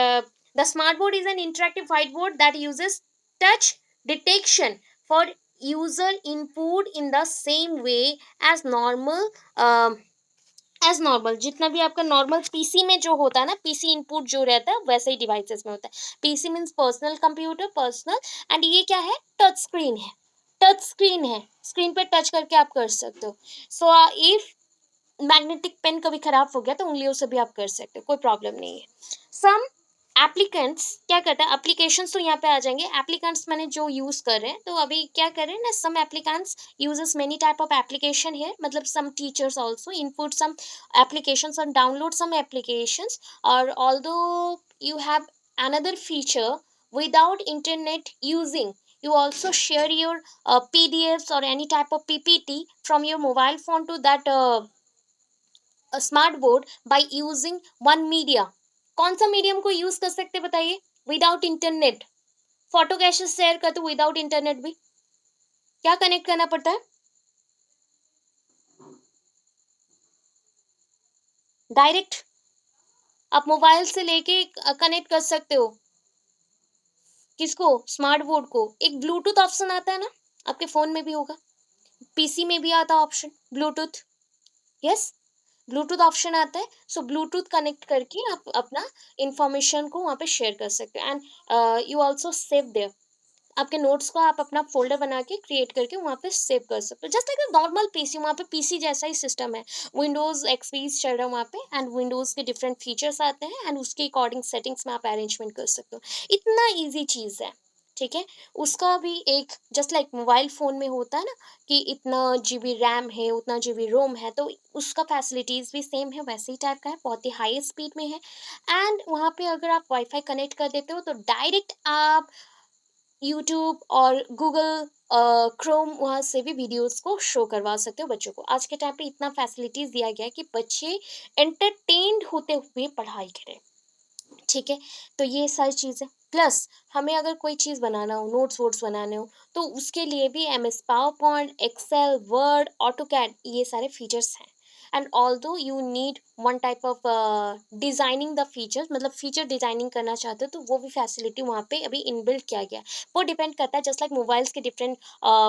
the smart board is an interactive white board that uses touch detection for user input in the same way as normal, जितना भी आपका normal PC में जो होता है ना, PC input जो रहता है वैसे ही डिवाइसेस में होता है। PC means personal computer, personal, and ये क्या है, टच स्क्रीन है। टच स्क्रीन है, स्क्रीन पे टच करके आप कर सकते हो। सो इफ मैग्नेटिक पेन कभी खराब हो गया तो उंगलियों से भी आप कर सकते हो, कोई प्रॉब्लम नहीं है। सम एप्लीकेंट्स क्या करता है, एप्लीकेशंस तो यहाँ पे आ जाएंगे, एप्लीकेंट्स मैंने जो यूज कर रहे हैं, तो अभी क्या कर रहे हैं ना, सम applicants uses many type of application here, मतलब some teachers also input some applications or download some applications, or although you have another feature without internet using, you also share your pdfs or any type of ppt from your mobile phone to that smart board by using one media. कौन सा medium को use कर सकते बताइए, without internet? Photo कैसे share करते without internet भी? क्या कनेक्ट करना पड़ता है? डायरेक्ट आप मोबाइल से लेके कनेक्ट कर सकते हो। किसको? स्मार्ट बोर्ड को। एक ब्लूटूथ ऑप्शन आता है ना, आपके फोन में भी होगा, पीसी में भी आता है option Bluetooth. Yes, Bluetooth option आता है, सो ब्लूटूथ कनेक्ट करके आप अपना इंफॉर्मेशन को वहाँ पे शेयर कर सकते हो, and you also save their. आपके नोट्स को आप अपना फोल्डर बना के क्रिएट करके वहाँ पे सेव कर सकते हो, जस्ट लाइक नॉर्मल पीसी। वहाँ पे पीसी जैसा ही सिस्टम है, विंडोज एक्सपी चल रहा है वहाँ पे, एंड विंडोज के डिफरेंट फीचर्स आते हैं, एंड उसके अकॉर्डिंग सेटिंग्स में आप अरेंजमेंट कर सकते हो। इतना ईजी चीज़ है, ठीक है। उसका भी एक जस्ट लाइक मोबाइल फ़ोन में होता है ना कि इतना जीबी रैम है, उतना जीबी रोम है, तो उसका फैसिलिटीज़ भी सेम है, वैसे ही टाइप का है, बहुत ही हाई स्पीड में है। एंड वहाँ पे अगर आप वाईफाई कनेक्ट कर देते हो तो डायरेक्ट आप यूट्यूब और गूगल क्रोम वहाँ से भी वीडियोस को शो करवा सकते हो बच्चों को। आज के टाइम पे इतना फैसिलिटीज़ दिया गया है कि बच्चे एंटरटेन्ड होते हुए पढ़ाई करें, ठीक है। तो ये सारी चीज़ें प्लस हमें अगर कोई चीज़ बनाना हो, नोट्स वोट्स बनाने हो, तो उसके लिए भी M S power point, excel, word, auto CAD, ये सारे फीचर्स हैं। And although you need one type of designing the features, मतलब फीचर डिज़ाइनिंग करना चाहते हो तो वो भी फैसिलिटी वहाँ पे अभी इनबिल्ट किया गया है। वो डिपेंड करता है, जस्ट लाइक मोबाइल्स के डिफरेंट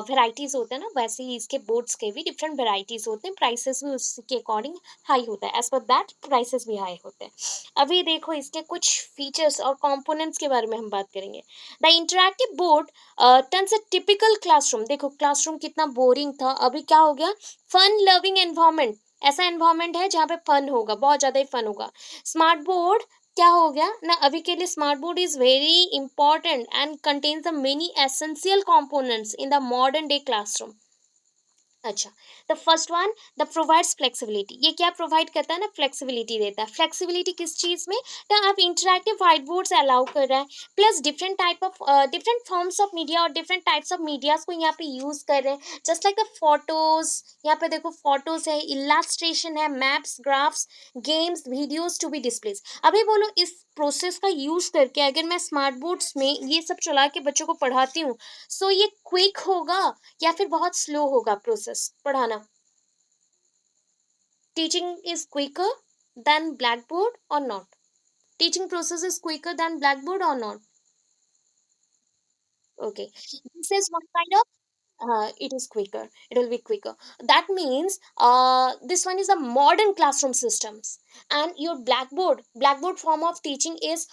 वेराइटीज़ होते हैं ना, वैसे ही इसके बोर्ड्स के भी डिफरेंट वेराइटीज़ होते हैं, प्राइसेस भी उसके अकॉर्डिंग हाई होता है, एज पर दैट प्राइसेस भी हाई होते हैं। अभी देखो इसके कुछ फीचर्स और कंपोनेंट्स के बारे में हम बात करेंगे। The interactive board turns a typical classroom, देखो क्लासरूम कितना बोरिंग था, अभी क्या हो गया, फन लविंग एनवायरनमेंट। ऐसा एनवायरनमेंट है जहाँ पे फन होगा, बहुत ज़्यादा ही फन होगा। स्मार्ट बोर्ड क्या हो गया ना, अभी के लिए smart board is very important and contains the many essential components in the modern day classroom. अच्छा, the first one, the provides flexibility. ये क्या प्रोवाइड करता है ना, फ्लेक्सिबिलिटी देता है। फ्लेक्सिबिलिटी किस चीज में? तो आप इंटरैक्टिव व्हाइट बोर्ड्स अलाउ कर रहा है, plus different type of different forms of media और डिफरेंट टाइप्स ऑफ मीडियाज को यहाँ पे यूज कर रहे हैं, जस्ट लाइक द फोटोज। यहाँ पे देखो फोटोज है, इलास्ट्रेशन है, maps, graphs, games, videos to be displays. अभी बोलो इस प्रोसेस का यूज करके अगर मैं स्मार्ट बोर्ड्स में ये सब चला के बच्चों को पढ़ाती हूँ, सो ये क्विक होगा या फिर बहुत स्लो होगा प्रोसेस पढ़ाना? Teaching is quicker than blackboard और not? Teaching process is quicker than blackboard or not? Okay, this is one kind of it is quicker. It will be quicker. That means this one is a modern classroom systems, and your blackboard form of teaching is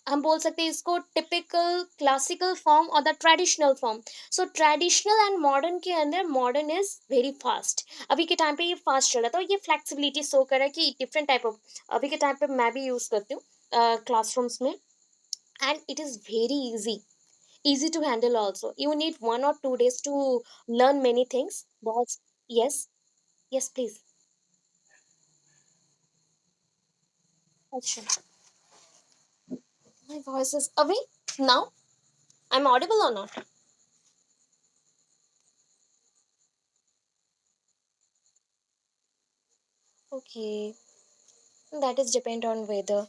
हम बोल सकते हैं इसको typical classical form और the traditional form. So traditional and modern के अंदर modern is very fast. अभी के टाइम पे ये फास्ट चल रहा था, तो ये फ्लेक्सिबिलिटी शो कर रहा है कि डिफरेंट टाइप ऑफ, अभी के टाइम पे मैं भी यूज करती हूँ क्लासरूम्स में, and it is very easy to handle also. You need 1 or 2 days to learn many things. बहुत, yes, yes please. अच्छा, my voice is away now. I'm audible or not? Okay, that is depend on weather.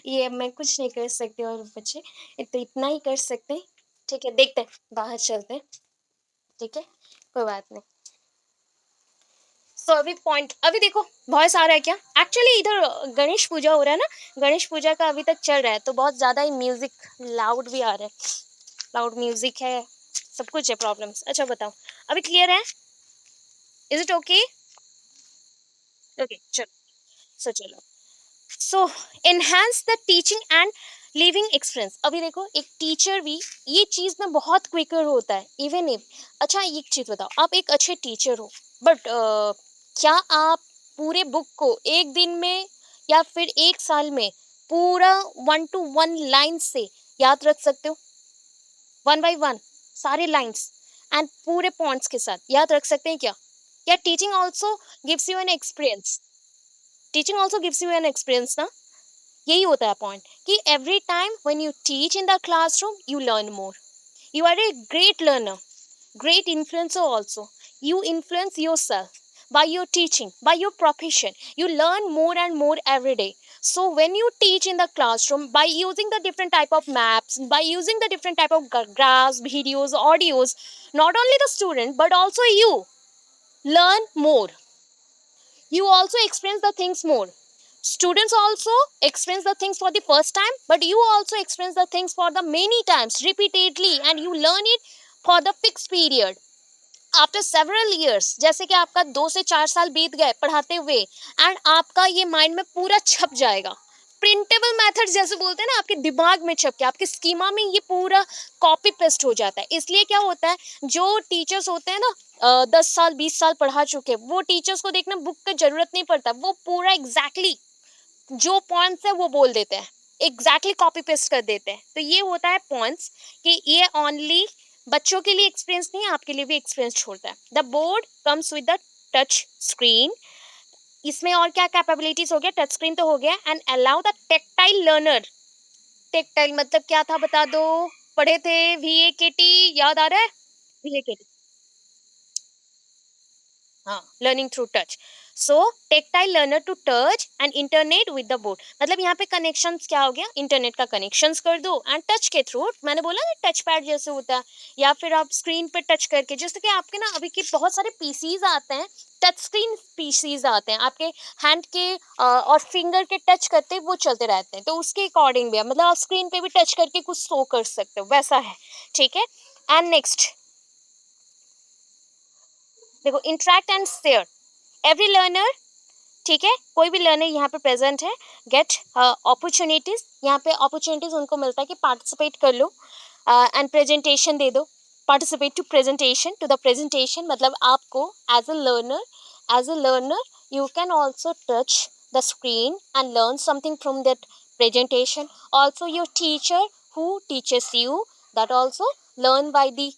ये मैं कुछ नहीं कर सकती, और बच्चे इतना ही कर सकते हैं। ठीक है, देखते हैं, बाहर चलते हैं। ठीक है, कोई बात नहीं। सो अभी पॉइंट, अभी देखो वॉइस आ रहा है क्या? एक्चुअली इधर गणेश पूजा हो रहा है ना, गणेश पूजा का अभी तक चल रहा है, तो बहुत ज्यादा ही म्यूजिक लाउड भी आ रहा है, लाउड म्यूजिक है, सब कुछ है, प्रॉब्लम्स। अच्छा बताओ, अभी क्लियर है? Is it okay? ओके चलो, सो चलो, so enhance the teaching and living experience. अभी देखो एक टीचर भी ये चीज में बहुत क्विकर होता है, इवन इफ, अच्छा एक चीज बताओ, आप एक अच्छे टीचर हो, बट क्या आप पूरे बुक को एक दिन में या फिर एक साल में पूरा 1 to 1 लाइन से याद रख सकते हो? 1 by 1 सारे लाइंस एंड पूरे पॉइंट्स के साथ याद रख सकते हैं क्या? या teaching also gives you an experience? Teaching also gives you an experience ना? यही होता है पॉइंट कि every time when you teach in the classroom you learn more, you are a great learner, great influencer also. You influence yourself by your teaching, by your profession. You learn more and more every day. So when you teach in the classroom by using the different type of maps, by using the different type of graphs, videos, audios, not only the student but also you learn more. You also experience the things more. Students also experience the things for the first time, but you also experience the things for the many times repeatedly, and you learn it for the fixed period after several years. जैसे कि आपका 2 से 4 साल बीत गए पढ़ाते हुए, and आपका ये माइंड में पूरा छप जाएगा। प्रिंटेबल मेथड जैसे बोलते हैं ना, आपके दिमाग में छप के आपके स्कीमा में ये पूरा कॉपी पेस्ट हो जाता है। इसलिए क्या होता है, जो टीचर्स होते हैं ना 10 साल 20 साल पढ़ा चुके, वो टीचर्स को देखना बुक की जरूरत नहीं पड़ता, वो पूरा एग्जैक्टली जो पॉइंट्स है वो बोल देते हैं, एग्जैक्टली कॉपी पेस्ट कर देते हैं। तो ये होता है पॉइंट्स कि ये ओनली बच्चों के लिए एक्सपीरियंस नहीं, आपके लिए भी एक्सपीरियंस छोड़ता है। The board comes with the touch screen. इसमें और क्या कैपेबिलिटीज हो गया, टच स्क्रीन तो हो गया, and allow the tactile learner. Tactile मतलब क्या था बता दो, पढ़े थे VAKT, याद आ रहा है? VAKT, हाँ, learning through touch. So tactile learner to touch and internet with the board, मतलब यहाँ पे कनेक्शंस क्या हो गया, इंटरनेट का कनेक्शंस कर दो, एंड टच के थ्रू, मैंने बोला ना टच पैड जैसे होता है, या फिर आप स्क्रीन पे टच करके, जैसे कि आपके ना अभी के बहुत सारे पीसीज आते हैं, टच स्क्रीन पीसीज आते हैं, आपके हैंड के और फिंगर के टच करते वो चलते रहते हैं, तो उसके अकॉर्डिंग भी मतलब आप स्क्रीन पे भी टच करके कुछ शो कर सकते हो, वैसा है। ठीक है, एंड नेक्स्ट देखो, interact and share every learner. ठीक है, कोई भी लर्नर यहाँ पे प्रेजेंट है, गेट अपॉर्चुनिटीज, यहाँ पे अपॉर्चुनिटीज उनको मिलता है कि पार्टिसिपेट कर लो एंड प्रेजेंटेशन दे दो। Participate to presentation, to the presentation मतलब आपको as a learner you can also touch the screen and learn something from that presentation. Also your teacher who teaches you, that also learn by the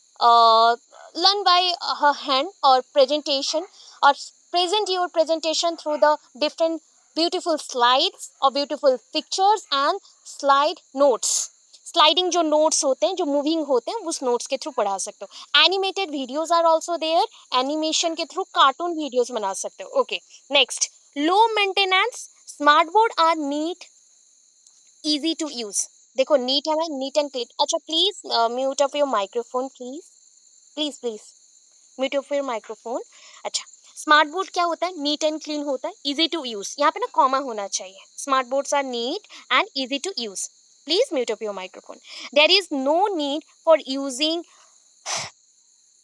learn by her hand or presentation, or present your presentation through the different beautiful slides or beautiful pictures and slide notes. Sliding जो notes होते हैं, जो moving होते हैं, उस notes के through पढ़ा सकते हो. Animated videos are also there. Animation के थ्रू कार्टून वीडियोज बना सकते हो. Okay, next, low maintenance smart board are neat, easy to use. देखो नीट है, नीट एंड क्लीन. अच्छा please mute up your microphone please. Please please mute up your microphone. अच्छा, smart board क्या होता है? नीट एंड क्लीन होता है, easy to use. यहाँ पे ना कॉमा होना चाहिए. Smart boards are neat and easy to use. Please mute up your microphone. There is no need for using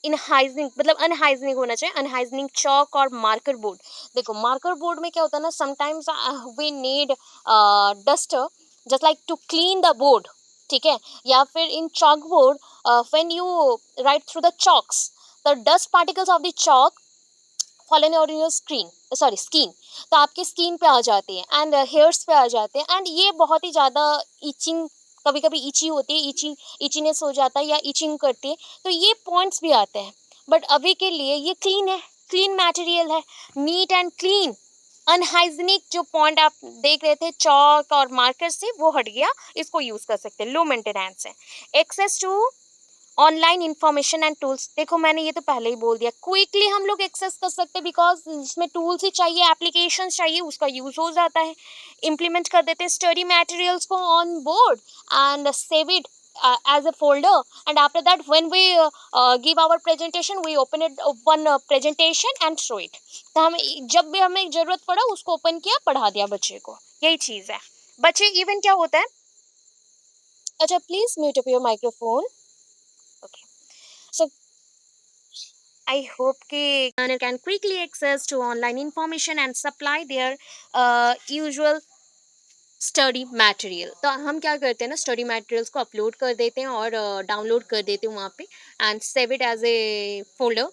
in hygienic, मतलब अनहाइजीनिक होना चाहिए, अनहाइजीनिक चौक और मार्कर बोर्ड. देखो मार्कर बोर्ड में क्या होता है ना, sometimes we need duster just like to clean the board. ठीक है, या फिर in chalk board, when you write through the chalks, the dust particles of the chalk fallen on your screen, sorry skin, तो आपके skin पे आ जाती है and hairs पे आ जाते हैं, एंड ये बहुत ही ज़्यादा इचिंग, कभी कभी इची होती है, इचीनेस हो जाता है या इचिंग करती है, तो ये पॉइंट्स भी आते हैं. बट अभी के लिए ये क्लीन है, क्लीन मटेरियल है, नीट एंड क्लीन. अनहाइजीनिक जो पॉइंट आप देख रहे थे चौक और मार्कर से, वो हट गया, इसको यूज कर सकते हैं. लो मेंटेनेंस है. Access to online information and tools. देखो मैंने ये तो पहले ही बोल दिया, क्विकली हम लोग एक्सेस कर सकते हैं, बिकॉज इसमें टूल्स ही चाहिए, एप्लीकेशन चाहिए, उसका यूज हो जाता है. इम्प्लीमेंट कर देते हैं स्टडी मटेरियल्स को on board and save it as a folder, and after that when we give our presentation, we open it one presentation and show it. तो हम जब भी हमें जरूरत पड़ा उसको ओपन किया, पढ़ा दिया बच्चे को. यही चीज है. बच्चे इवन क्या होता है. अच्छा please mute up your microphone. Okay, so I hope कि learner can quickly access to online information and supply their usual study material. तो हम क्या करते हैं ना, स्टडी मटेरियल्स को अपलोड कर देते हैं और डाउनलोड कर देते हैं वहाँ पे, and save it as a folder,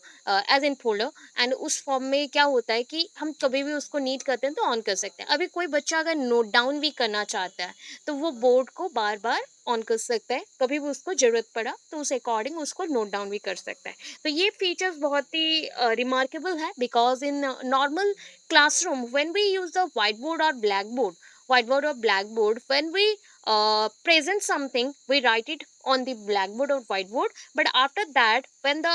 as in folder. And उस फॉर्म में क्या होता है कि हम कभी भी उसको नीड करते हैं तो ऑन कर सकते हैं. अभी कोई बच्चा अगर नोट डाउन भी करना चाहता है तो वो बोर्ड को बार बार ऑन कर सकता है, कभी भी उसको ज़रूरत पड़ा तो उस अकॉर्डिंग उसको नोट डाउन भी कर सकता है. तो ये फीचर्स बहुत ही रिमार्केबल है, because in normal classroom when we use the whiteboard or blackboard, when we present something, we write it on the blackboard or whiteboard, but after that when the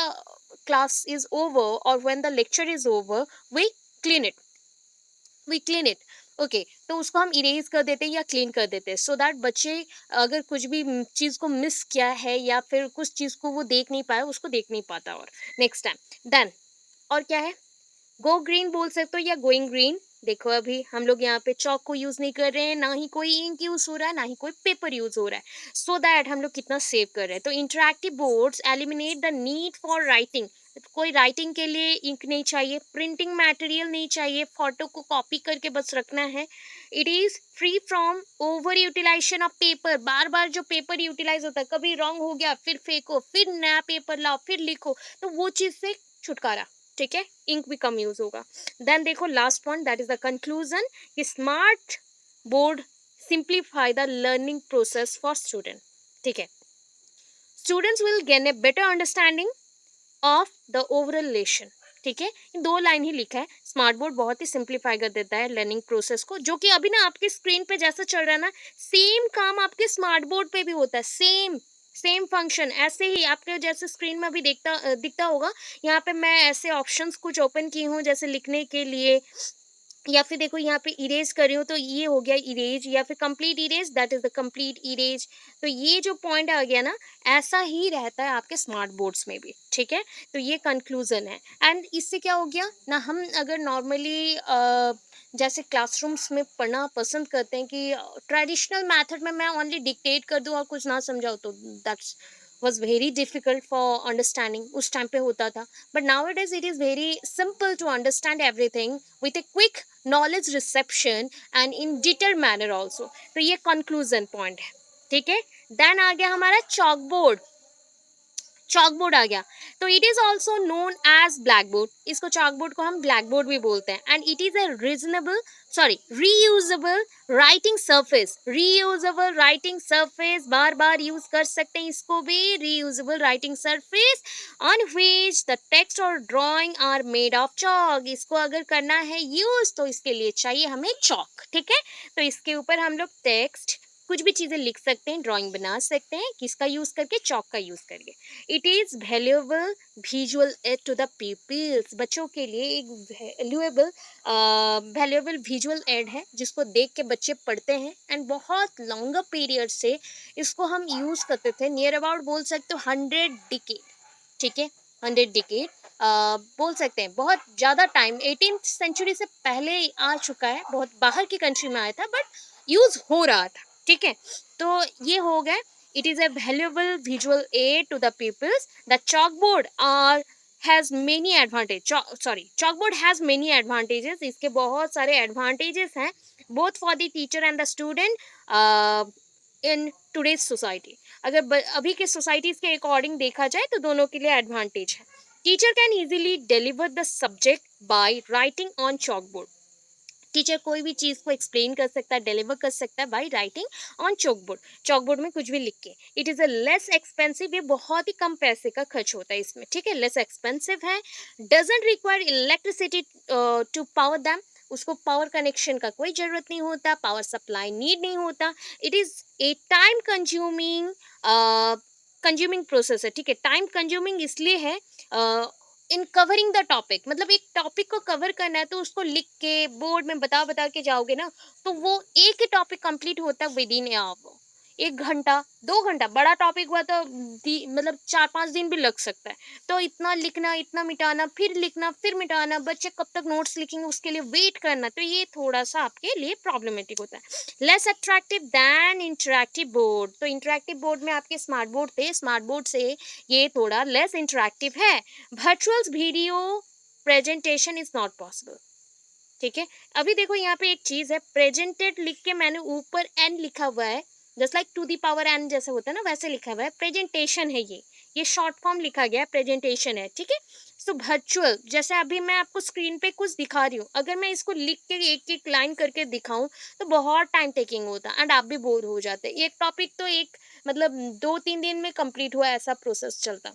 class is over or when the lecture is over, we clean it, we clean it. Okay, तो उसको हम erase कर देते हैं या clean कर देते हैं, सो दैट बच्चे अगर कुछ भी चीज़ को मिस किया है या फिर कुछ चीज़ को वो देख नहीं पाया, उसको देख नहीं पाता और नेक्स्ट टाइम. देन और क्या है, गो ग्रीन बोल सकते हो या गोइंग ग्रीन. देखो अभी हम लोग यहाँ पे चौक को यूज नहीं कर रहे हैं, ना ही कोई इंक यूज हो रहा है, ना ही कोई पेपर यूज हो रहा है, सो दैट हम लोग कितना सेव कर रहे हैं. तो interactive boards eliminate the need for writing. कोई राइटिंग के लिए इंक नहीं चाहिए, प्रिंटिंग मटेरियल नहीं चाहिए, फोटो को कॉपी करके बस रखना है. It is free from over utilisation of paper. बार बार जो पेपर यूटिलाइज होता है, कभी रॉन्ग हो गया फिर फेंको, फिर नया पेपर लाओ, फिर लिखो, तो वो चीज़ से छुटकारा. ठीक है, इंक भी कम यूज होगा. देन देखो last point, that is the conclusion, कि smart board simplify the learning process for student. ठीक है, students will gain a better understanding of the overall lesson. ठीक है, इन 2 लाइन ही लिखा है. स्मार्ट बोर्ड बहुत ही सिंप्लीफाई कर देता है लर्निंग प्रोसेस को, जो कि अभी ना आपकी स्क्रीन पे जैसा चल रहा है ना, सेम काम आपके स्मार्ट बोर्ड पे भी होता है. सेम सेम फंक्शन ऐसे ही आपके जैसे स्क्रीन में अभी दिखता होगा. यहाँ पे मैं ऐसे ऑप्शंस कुछ ओपन की हूँ, जैसे लिखने के लिए, या फिर देखो यहाँ पे इरेज कर रही हूँ, तो ये हो गया इरेज, या फिर complete erase, that is the complete erase. तो ये जो पॉइंट आ गया ना, ऐसा ही रहता है आपके स्मार्ट बोर्ड्स में भी. ठीक है, तो ये कंक्लूजन है. एंड इससे क्या हो गया ना, हम अगर नॉर्मली जैसे क्लासरूम्स में पढ़ना पसंद करते हैं कि ट्रेडिशनल मेथड में मैं ओनली डिक्टेट कर दूँ और कुछ ना समझाऊँ, तो that's was very difficult for understanding. उस टाइम पे होता था, but nowadays it is very simple to understand everything with a quick knowledge reception and in detailed manner also. तो ये conclusion point है. ठीक है, then आ गया हमारा chalkboard. चॉक बोर्ड आ गया, तो it is also known as black board, इसको चॉक बोर्ड को हम ब्लैक बोर्ड भी बोलते हैं। And it is a reasonable sorry reusable writing surface, reusable writing surface, बार बार यूज कर सकते हैं इसको भी, reusable writing surface on which the text और drawing are made of chalk. इसको अगर करना है यूज तो इसके लिए चाहिए हमें चॉक, ठीक है। तो इसके ऊपर हम लोग टेक्स्ट कुछ भी चीजें लिख सकते हैं, ड्राइंग बना सकते हैं, किसका यूज करके, चॉक का यूज करके। It is valuable visual aid to the peoples, बच्चों के लिए एक वैल्यूएबल विजुअल एड है जिसको देख के बच्चे पढ़ते हैं। एंड बहुत लॉन्गर पीरियड से इसको हम यूज करते थे, नियर अबाउट बोल सकते हो 100 डिकेड, ठीक है, 100 डिकेड बोल सकते हैं, बहुत ज़्यादा टाइम 18th सेंचुरी से पहले आ चुका है, बहुत बाहर की कंट्री में आया था बट यूज हो रहा था, ठीक है। तो ये हो गया, it is a valuable visual aid to the pupils. The chalkboard are has many advantage, chalkboard has many advantages, इसके बहुत सारे advantages हैं both for the teacher and the student in today's society। अगर अभी के societies के according देखा जाए तो दोनों के लिए advantage है। Teacher can easily deliver the subject by writing on chalkboard, teacher कोई भी चीज़ को एक्सप्लेन कर सकता है, डिलीवर कर सकता है by writing on chalkboard, chalkboard में कुछ भी लिख के। It is a less expensive, ये बहुत ही कम पैसे का खर्च होता है इसमें, ठीक है, लेस एक्सपेंसिव है। Doesn't require electricity to power them, उसको पावर कनेक्शन का कोई ज़रूरत नहीं होता, पावर सप्लाई नीड नहीं होता। It is a time consuming process है, ठीक है, टाइम कंज्यूमिंग इसलिए है इन कवरिंग द टॉपिक, मतलब एक टॉपिक को कवर करना है तो उसको लिख के बोर्ड में बता बता के जाओगे ना, तो वो एक ही टॉपिक कंप्लीट होता है विद इन आप 1 घंटा 2 घंटा, बड़ा टॉपिक हुआ तो मतलब 4-5 दिन भी लग सकता है। तो इतना लिखना, इतना मिटाना, फिर लिखना, फिर मिटाना, बच्चे कब तक नोट्स लिखेंगे उसके लिए वेट करना, तो ये थोड़ा सा आपके लिए प्रॉब्लमेटिक होता है। Less attractive than interactive board, तो इंटरैक्टिव बोर्ड में आपके स्मार्ट बोर्ड थे, स्मार्ट बोर्ड से ये थोड़ा लेस इंटरैक्टिव है। Virtual video presentation is not possible, ठीक है। अभी देखो यहाँ पे एक चीज है, प्रेजेंटेड लिख के मैंने ऊपर एन लिखा हुआ है, just like to the power N जैसे होता है ना, वैसे लिखा हुआ है, प्रेजेंटेशन है ये शॉर्ट फॉर्म लिखा गया है, प्रेजेंटेशन है, ठीक है। सो वर्चुअल, जैसे अभी मैं आपको स्क्रीन पे कुछ दिखा रही हूँ, अगर मैं इसको लिख के एक एक लाइन करके दिखाऊं तो बहुत टाइम टेकिंग होता है एंड आप भी बोर हो जाते हैं। एक टॉपिक तो एक मतलब 2-3 दिन में कंप्लीट हुआ, ऐसा प्रोसेस चलता।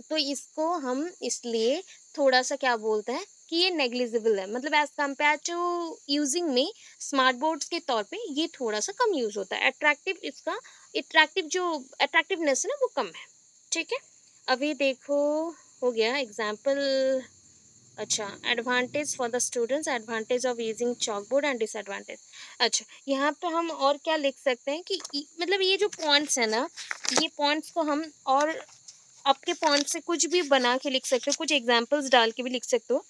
तो इसको हम इसलिए थोड़ा सा क्या बोलते हैं कि ये नेग्लिजिबल है, मतलब एज कम्पेयर टू यूजिंग में स्मार्ट बोर्ड्स के तौर पे ये थोड़ा सा कम यूज होता है, अट्रैक्टिव इसका अट्रैक्टिव जो अट्रैक्टिवनेस है ना वो कम है, ठीक है। अभी देखो हो गया एग्जाम्पल। अच्छा, advantage for the students, advantage of using chalkboard and disadvantage. अच्छा, यहाँ पे हम और क्या लिख सकते हैं कि मतलब ये जो पॉइंट्स है ना, ये पॉइंट्स को हम और आपके पॉइंट से कुछ भी बना के लिख सकते हो, कुछ एग्जांपल्स डाल के भी लिख सकते हो,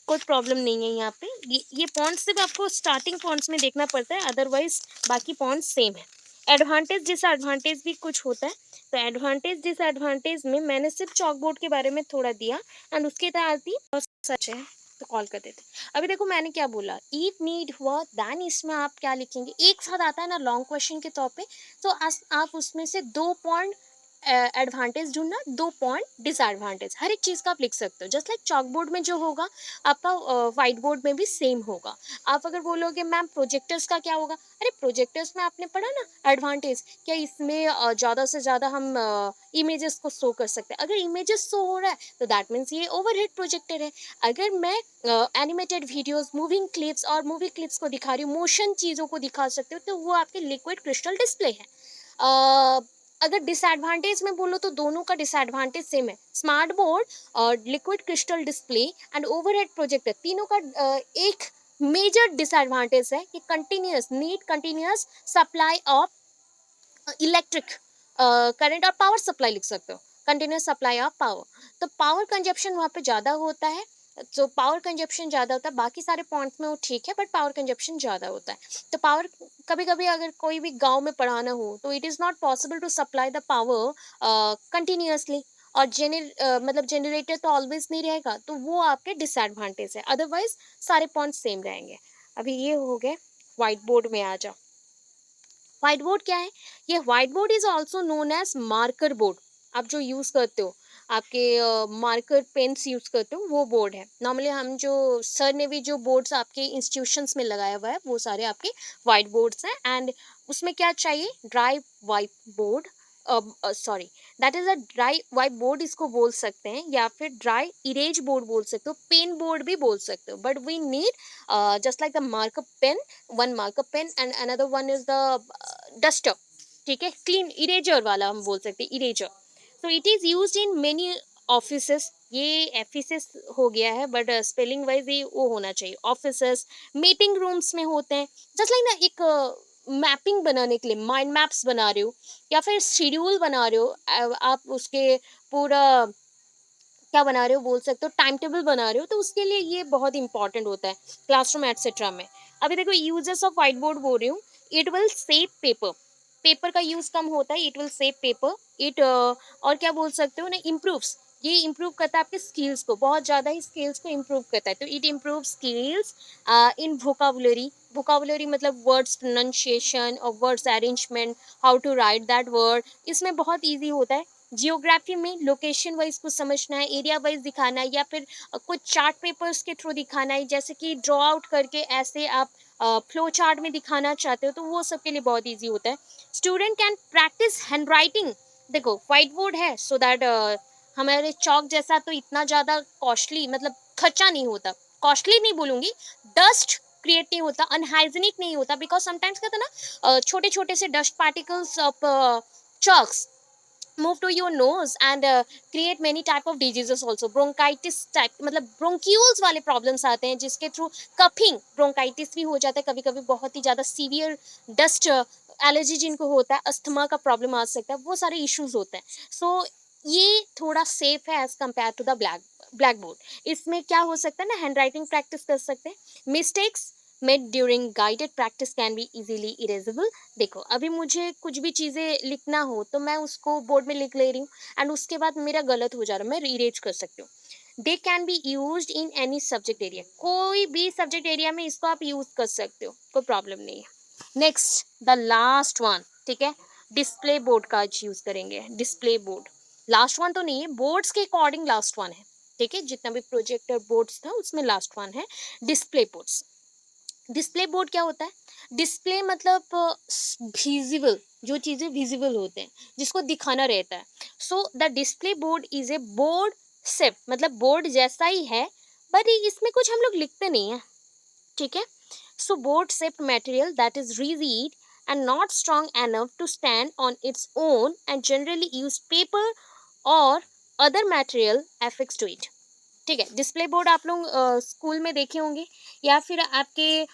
कोई प्रॉब्लम नहीं है यहाँ पे। ये पॉइंट्स सिर्फ आपको स्टार्टिंग पॉइंट्स में देखना पड़ता है, अदरवाइज बाकी पॉइंट्स सेम है। एडवांटेज डिसएडवांटेज भी कुछ होता है, तो एडवांटेज डिसएडवांटेज में मैंने सिर्फ चॉकबोर्ड के बारे में थोड़ा दिया एंड उसके तहत भी सच है तो कॉल कर देते। अभी देखो मैंने क्या बोला, इफ नीड हुआ देन इसमें आप क्या लिखेंगे, एक साथ आता है ना लॉन्ग क्वेश्चन के तौर पे, तो आप उसमें से 2 पॉइंट एडवांटेज ढूंढना, 2 पॉइंट डिसएडवांटेज, हर एक चीज़ का आप लिख सकते हो, जस्ट लाइक चॉक बोर्ड में जो होगा आपका व्हाइट बोर्ड में भी सेम होगा। आप अगर बोलोगे मैम प्रोजेक्टर्स का क्या होगा, अरे प्रोजेक्टर्स में आपने पढ़ा ना एडवांटेज, क्या इसमें ज़्यादा से ज़्यादा हम इमेजेस को शो कर सकते हैं, अगर इमेजेस शो हो रहा है तो दैट मीन्स ये ओवरहेड प्रोजेक्टर है। अगर मैं एनिमेटेड वीडियोस, मूविंग क्लिप्स और मूवी क्लिप्स को दिखा रही हूँ, मोशन चीज़ों को दिखा सकते हो, तो वो आपके लिक्विड क्रिस्टल डिस्प्ले है। अगर डिसएडवांटेज में बोलो तो दोनों का डिसएडवांटेज सेम है, स्मार्ट बोर्ड और liquid crystal display and overhead projector, तीनों का एक मेजर डिसएडवांटेज है कि continuous supply of electric current और पावर सप्लाई लिख सकते हो, कंटिन्यूस सप्लाई ऑफ पावर, तो पावर कंजप्शन वहाँ पे ज़्यादा होता है। तो पावर कंजप्शन ज़्यादा होता है, बाकी सारे पॉइंट्स में वो ठीक है बट पावर कंजप्शन ज़्यादा होता है। तो पावर कभी कभी अगर कोई भी गांव में पढ़ाना हो तो it is not possible to supply the power continuously, और मतलब जनरेटर तो ऑलवेज नहीं रहेगा, तो वो आपके डिसएडवांटेज है, अदरवाइज सारे पॉइंट्स सेम रहेंगे। अभी ये हो गए, व्हाइट बोर्ड में आ जाओ। व्हाइट बोर्ड क्या है, ये white board is also known as marker board, आप जो यूज़ करते हो, आपके मार्कर पेन्स यूज़ करते हो, वो बोर्ड है। नॉर्मली हम जो सर ने भी जो बोर्ड्स आपके इंस्टीट्यूशंस में लगाया हुआ है, वो सारे आपके व्हाइट बोर्ड्स हैं। एंड उसमें क्या चाहिए, dry white board, sorry, that is a dry white board इसको बोल सकते हैं, या फिर ड्राई इरेज बोर्ड बोल सकते हो, पेन बोर्ड भी बोल सकते हो। But we need just like the marker pen, one marker pen and another one is the duster, ठीक है, क्लीन इरेजर वाला हम बोल सकते हैं, eraser. So it is used in many offices, ये एफिसेस हो गया है, बट स्पेलिंग वाइज ये वो होना चाहिए, ऑफिसेस, मीटिंग रूम्स में होते हैं। जस्ट लाइक ना, एक मैपिंग बनाने के लिए माइंड मैप्स बना रहे हो, या फिर शेड्यूल बना रहे हो, आप उसके पूरा क्या बना रहे हो बोल सकते हो, टाइम टेबल बना रहे हो, तो उसके लिए ये बहुत इंपॉर्टेंट होता है क्लासरूम एटसेट्रा में। अभी देखो, यूजेस ऑफ व्हाइट बोर्ड बोल रही हूँ। It will save paper, paper का यूज कम होता है, it will save paper. It और क्या बोल सकते हो ना, इम्प्रूव्स, ये इम्प्रूव करता है आपके स्किल्स को, बहुत ज़्यादा ही स्किल्स को इम्प्रूव करता है। तो it improve skills in vocabulary, vocabulary मतलब वर्ड्स प्रोनाउंसिएशन और words arrangement, how to write that word, इसमें बहुत ईजी होता है। जियोग्राफी में लोकेशन वाइज कुछ समझना है, एरिया वाइज दिखाना है, या फिर कुछ चार्ट पेपर्स के थ्रू दिखाना है, जैसे कि ड्रॉ आउट करके ऐसे आप फ्लो चार्ट में दिखाना चाहते हो, तो वो सब के लिए बहुत इजी होता है। Student can practice hand writing. देखो, व्हाइट बोर्ड है सो दैट हमारे चौक जैसा तो इतना ज़्यादा कॉस्टली, मतलब खर्चा नहीं होता, कॉस्टली नहीं बोलूँगी, डस्ट क्रिएट नहीं होता, अनहाइजीनिक नहीं होता, बिकॉज समटाइम्स क्या था ना, छोटे छोटे से dust particles of chalks move to your nose and create many type of diseases also, bronchitis type, मतलब bronchioles वाले problems आते हैं, जिसके थ्रू कफिंग, bronchitis भी हो जाता है कभी कभी, बहुत ही ज़्यादा सीवियर डस्ट एलर्जी जिनको होता है, अस्थमा का प्रॉब्लम आ सकता है, वो सारे इश्यूज होते हैं। सो ये थोड़ा सेफ है as compare to the black board. इसमें क्या हो सकता है ना, हैंड राइटिंग प्रैक्टिस कर सकते हैं, mistakes made during guided practice can be easily erasable. देखो, अभी मुझे कुछ भी चीज़ें लिखना हो तो मैं उसको बोर्ड में लिख ले रही हूँ, एंड उसके बाद मेरा गलत हो जा रहा है, मैं रीरेज कर सकती हूँ। They can be use in any subject area, कोई भी सब्जेक्ट एरिया में इसको आप यूज कर सकते हो, कोई प्रॉब्लम नहीं है। नेक्स्ट, द लास्ट वन, ठीक है, डिस्प्ले बोर्ड का आज यूज करेंगे। डिस्प्ले बोर्ड लास्ट वन तो नहीं है, बोर्ड्स के अकॉर्डिंग लास्ट वन है, ठीक है, जितना भी प्रोजेक्टर बोर्ड्स था उसमें लास्ट वन है डिस्प्ले बोर्ड्स। डिस्प्ले बोर्ड क्या होता है, डिस्प्ले मतलब विजिबल, जो चीज़ें विजिबल होते हैं, जिसको दिखाना रहता है। So the display board is a board shape, मतलब बोर्ड जैसा ही है, बट इसमें कुछ हम लोग लिखते नहीं है, ठीक है। So board shape material that is rigid and not strong enough to stand on its own and generally use paper or other material affixed to it। ठीक है, डिस्प्ले बोर्ड आप लोग स्कूल में देखे होंगे, या फिर आपके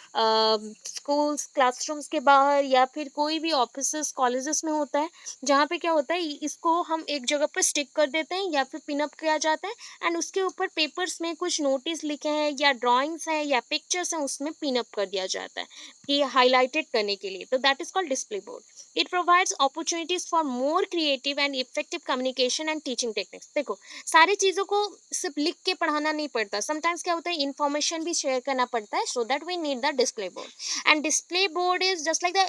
स्कूल्स क्लासरूम्स के बाहर, या फिर कोई भी ऑफिसेस कॉलेजेस में होता है, जहाँ पे क्या होता है, इसको हम एक जगह पर स्टिक कर देते हैं या फिर पिनअप किया जाता है, एंड उसके ऊपर पेपर्स में कुछ नोटिस लिखे हैं या ड्राइंग्स हैं या पिक्चर्स हैं, उसमें पिनअप कर दिया जाता है कि हाईलाइटेड करने के लिए, तो that is called display board. It provides opportunities for more creative and effective communication and teaching techniques. देखो, सारी चीज़ों को सिर्फ लिख के पढ़ाना नहीं पड़ता, समटाइम्स क्या होता है, इन्फॉर्मेशन भी शेयर करना पड़ता है, so that we need the display board. And display board is just like the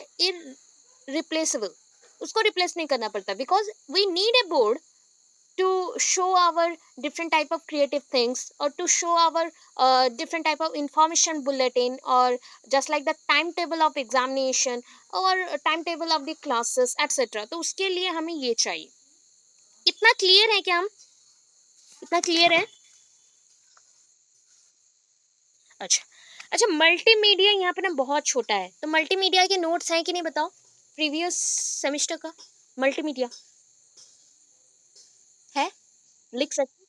irreplaceable, उसको रिप्लेस नहीं करना पड़ता, because we need a board to show our different type of creative things, or to show our different type of information bulletin, or just like the timetable of examination or timetable of the classes etc, तो उसके लिए हमें ये चाहिए। इतना clear है क्या हम, इतना क्लियर है? अच्छा, अच्छा, मल्टीमीडिया यहाँ पे ना बहुत छोटा है, तो मल्टीमीडिया के नोट्स हैं कि नहीं बताओ, प्रीवियस सेमेस्टर का मल्टीमीडिया है, लिख सकते,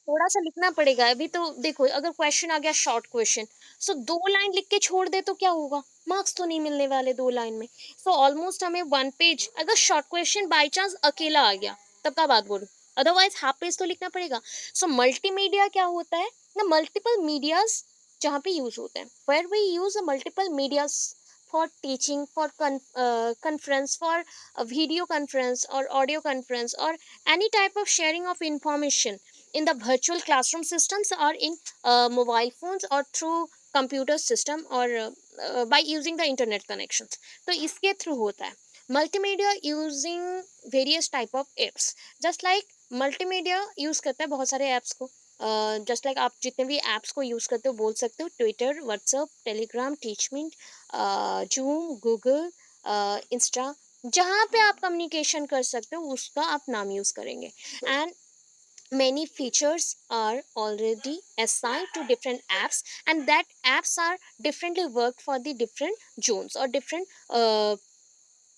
थोड़ा सा लिखना पड़ेगा। अभी तो देखो, अगर क्वेश्चन आ गया शॉर्ट क्वेश्चन, सो 2 लाइन लिख के छोड़ दे तो क्या होगा, मार्क्स तो नहीं मिलने वाले 2 लाइन में। सो ऑलमोस्ट हमें 1 पेज, अगर शॉर्ट क्वेश्चन बाई चांस अकेला आ गया तब का बात बोलूं, अदरवाइज हाफ पेज तो लिखना पड़ेगा। सो मल्टीमीडिया क्या होता है ना, मल्टीपल मीडियाज जहाँ पे यूज होते हैं, where we use multiple medias for teaching, for conference, for video conference or audio conference, or any type of sharing of information in the virtual classroom systems, or in mobile phones, or through computer system, or by using the internet connections, तो इसके through होता है। Multimedia using various type of apps, just like multimedia use करता है बहुत सारे apps को, just like आप जितने भी ऐप्स को यूज़ करते हो बोल सकते हो, Twitter, WhatsApp, Telegram, Teachmint, Zoom, Google, Insta, जहाँ पे आप कम्युनिकेशन कर सकते हो उसका आप नाम यूज़ करेंगे। And many features are already assigned to different apps, and that apps are differently worked for the different zones or different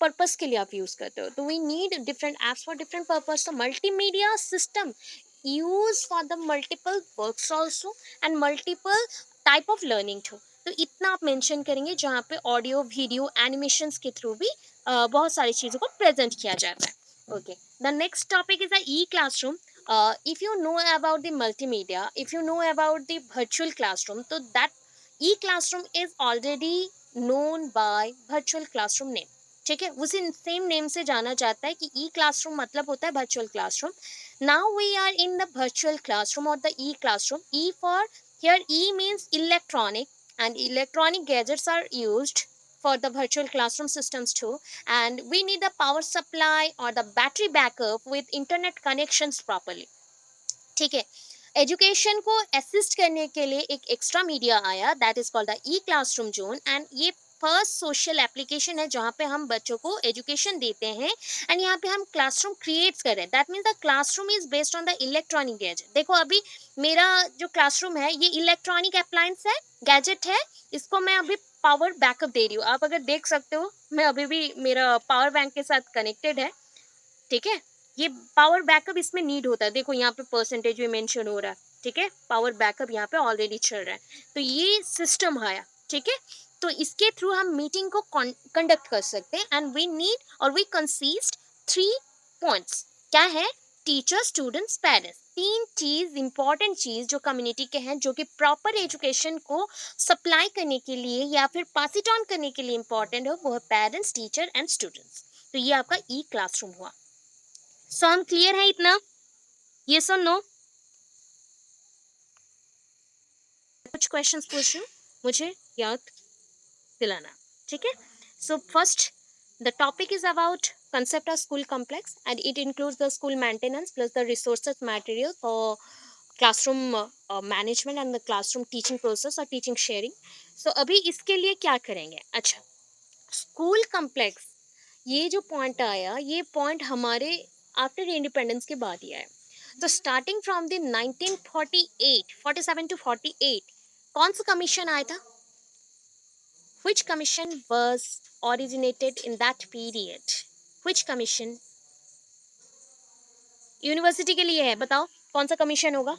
purpose के लिए आप यूज करते हो, तो we need different apps for different purpose. तो multimedia system use for the multiple works also and multiple type of learning too. तो इतना आप मेंशन करेंगे जहाँ पे ऑडियो वीडियो एनिमेशंस के थ्रू भी बहुत सारी चीज़ों को प्रेजेंट किया जाता है। Okay, the next topic is the e classroom. if you know about the multimedia, if you know about the virtual classroom, so that e-classroom is already known by virtual classroom name। ठीक है, उसी same name से जाना जाता है कि ई classroom मतलब होता है virtual classroom. Now we are in the virtual classroom और the e classroom. E for here, e means electronic, and electronic gadgets are used for the virtual classroom systems too, and we need the power supply or the battery backup with internet connections properly। ठीक है, education को assist करने के लिए एक extra media आया, that is called the e classroom zone, and ये first social application है जहाँ पे हम बच्चों को एजुकेशन देते हैं, एंड यहाँ पे हम क्लासरूम क्रिएट कर रहे हैं। That means the classroom is based on the electronic gadget. देखो अभी मेरा जो क्लासरूम है ये इलेक्ट्रॉनिक अप्लायंस है, गैजेट है, इसको मैं अभी पावर बैकअप दे रही हूँ। आप अगर देख सकते हो मैं अभी भी मेरा पावर बैंक के साथ कनेक्टेड है। ठीक है, ये पावर बैकअप इसमें नीड होता है। देखो यहाँ पे परसेंटेज भी मेंशन हो रहा है। ठीक है, पावर बैकअप यहाँ पे ऑलरेडी चल रहा है, तो ये सिस्टम आया। ठीक है, तो इसके थ्रू हम मीटिंग को कंडक्ट कर सकते हैं, एंड वी नीड और वी कंसीस्ट 3 पॉइंट्स। क्या है? Teacher, students, parents. 3 चीज, इंपॉर्टेंट चीज जो कम्युनिटी के हैं, जो कि प्रॉपर एजुकेशन को सप्लाई करने के लिए या फिर पास इट ऑन करने के लिए इंपॉर्टेंट हो, वो है पेरेंट्स, टीचर एंड स्टूडेंट्स। तो ये आपका ई क्लासरूम हुआ। सो हम क्लियर है इतना? ये सो नो? कुछ क्वेश्चंस पूछ रही हूँ, मुझे याद दिलाना। ठीक है, so first the topic is about concept of school complex, and it includes the school maintenance plus the resources material for classroom management and the classroom teaching process or teaching sharing। so अभी इसके लिए क्या करेंगे? अच्छा, school complex, ये जो point आया, ये पॉइंट हमारे आफ्टर इंडिपेंडेंस के बाद ही आया। तो स्टार्टिंग फ्रॉम द 1948, 47 टू 48, कौन सा कमीशन आया था? Which commission was originated in that period? Which commission? University के लिए है, बताओ कौन सा कमीशन होगा?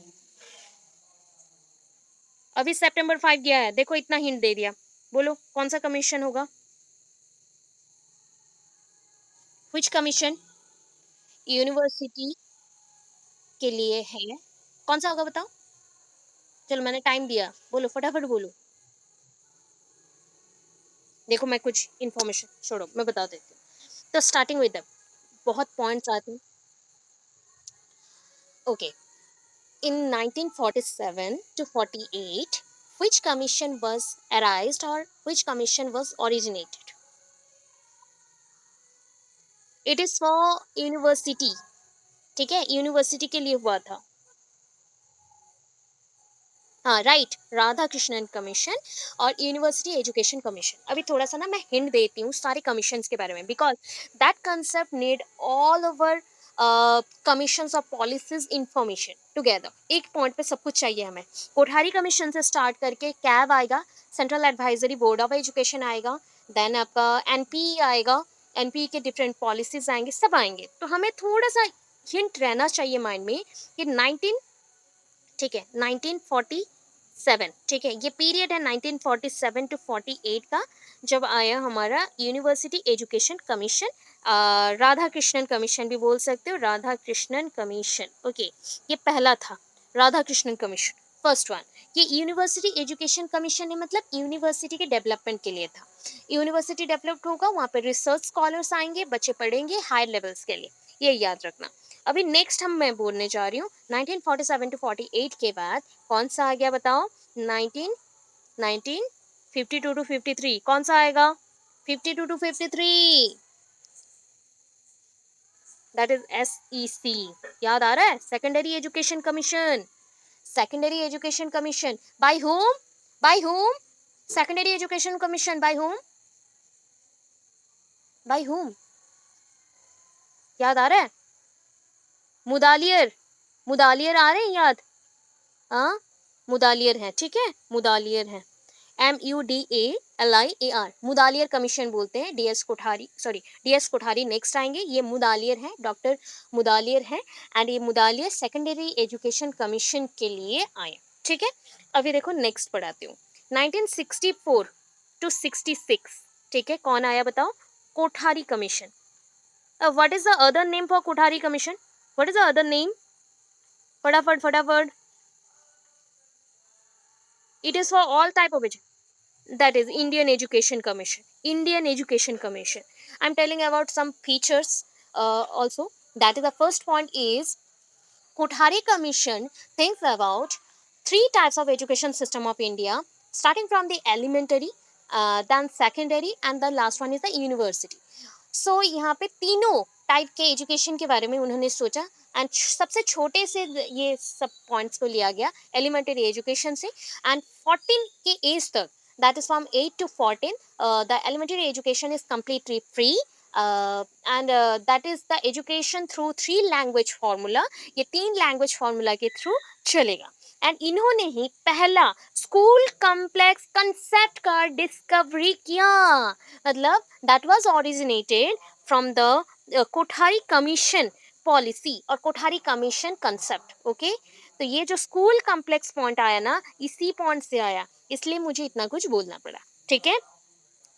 अभी सितंबर 5 गया है, देखो इतना हिंट दे दिया, बोलो कौन सा कमीशन होगा? Which commission? यूनिवर्सिटी के लिए है, कौन सा होगा बताओ? चलो मैंने टाइम दिया, बोलो फटाफट बोलो। देखो मैं कुछ इन्फॉर्मेशन छोड़ो, मैं बता देती हूँ। तो स्टार्टिंग विद बहुत पॉइंट्स आते हैं। Okay, in 1947 to 48, which commission was arised or which commission was originated? It is for university। ठीक है, यूनिवर्सिटी के लिए हुआ था। हाँ राइट, राधा कृष्णन कमीशन और यूनिवर्सिटी एजुकेशन कमीशन। अभी थोड़ा सा ना मैं हिंट देती हूँ सारे कमीशंस के बारे में, because that concept need all over commissions और पॉलिसीज इंफॉर्मेशन टुगेदर। एक पॉइंट पे सब कुछ चाहिए हमें। कोठारी कमीशन से स्टार्ट करके कैब आएगा, central advisory board of education आएगा, देन आपका एनपी आएगा, एनपी के डिफरेंट पॉलिसीज आएंगे, सब आएंगे। तो हमें थोड़ा सा हिंट रहना चाहिए माइंड में कि 19, ठीक है, 1947, ठीक है, ये पीरियड है 1947 टू 48 का, जब आया हमारा university education commission. Radha Krishnan commission भी बोल सकते हो, राधा कृष्णन कमीशन। ओके, ये पहला था Radha Krishnan commission, first one. ये यूनिवर्सिटी एजुकेशन कमीशन है, मतलब यूनिवर्सिटी के डेवलपमेंट के लिए था। यूनिवर्सिटी डेवलप होगा, वहाँ पे रिसर्च स्कॉलर्स आएंगे, बच्चे पढ़ेंगे हायर लेवल्स के लिए, ये याद रखना। अभी नेक्स्ट हम मैं बोलने जा रही हूँ 1947 टू 48 के बाद कौन सा आ गया बताओ? 1952 टू 53 कौन सा आएगा? 52 टू 53। That is SEC। याद आ रहा है? Secondary education commission. Secondary education commission by whom? By whom? Secondary education commission by whom? By whom? याद आ रहा है? मुदालियर। मुदालियर आ रहे हैं याद? हाँ, मुदालियर है, ठीक है, मुदालियर है। MUDALIAR, मुदालियर कमीशन बोलते हैं। DS Kothari, sorry DS Kothari next आएंगे। ये मुदालियर है, डॉक्टर मुदालियर है, एंड ये मुदालियर सेकेंडरी एजुकेशन कमीशन के लिए आए, ठीक है। अभी देखो नेक्स्ट पढ़ाती हूँ। 1964 to 66, ठीक है, कौन आया बताओ? Kothari commission. What is the other name for Kothari commission? What is the other name? फटाफट फटाफट। It is for all type of education. That is Indian Education Commission. Indian Education Commission. I'm telling about some features also. That is the first point is Kothari Commission thinks about three types of education system of India, starting from the elementary, then secondary, and the last one is the university. So यहाँ पे तीनों type के education के बारे में उन्होंने सोचा, and सबसे छोटे से ये सब पॉइंट्स को लिया गया एलिमेंट्री एजुकेशन से, एंड 14 के एज तक, that is from 8 to 14, the elementary education is completely free, and that is the education through 3 language formula. ये 3 language formula के थ्रू चलेगा। एंड इन्होंने ही पहला स्कूल कॉम्प्लेक्स कंसेप्ट का डिस्कवरी किया, मतलब that was originated from the Kothari commission policy और Kothari commission concept. Okay, तो ये जो स्कूल कॉम्प्लेक्स पॉइंट आया ना, इसी पॉइंट से आया, इसलिए मुझे इतना कुछ बोलना पड़ा, ठीक है,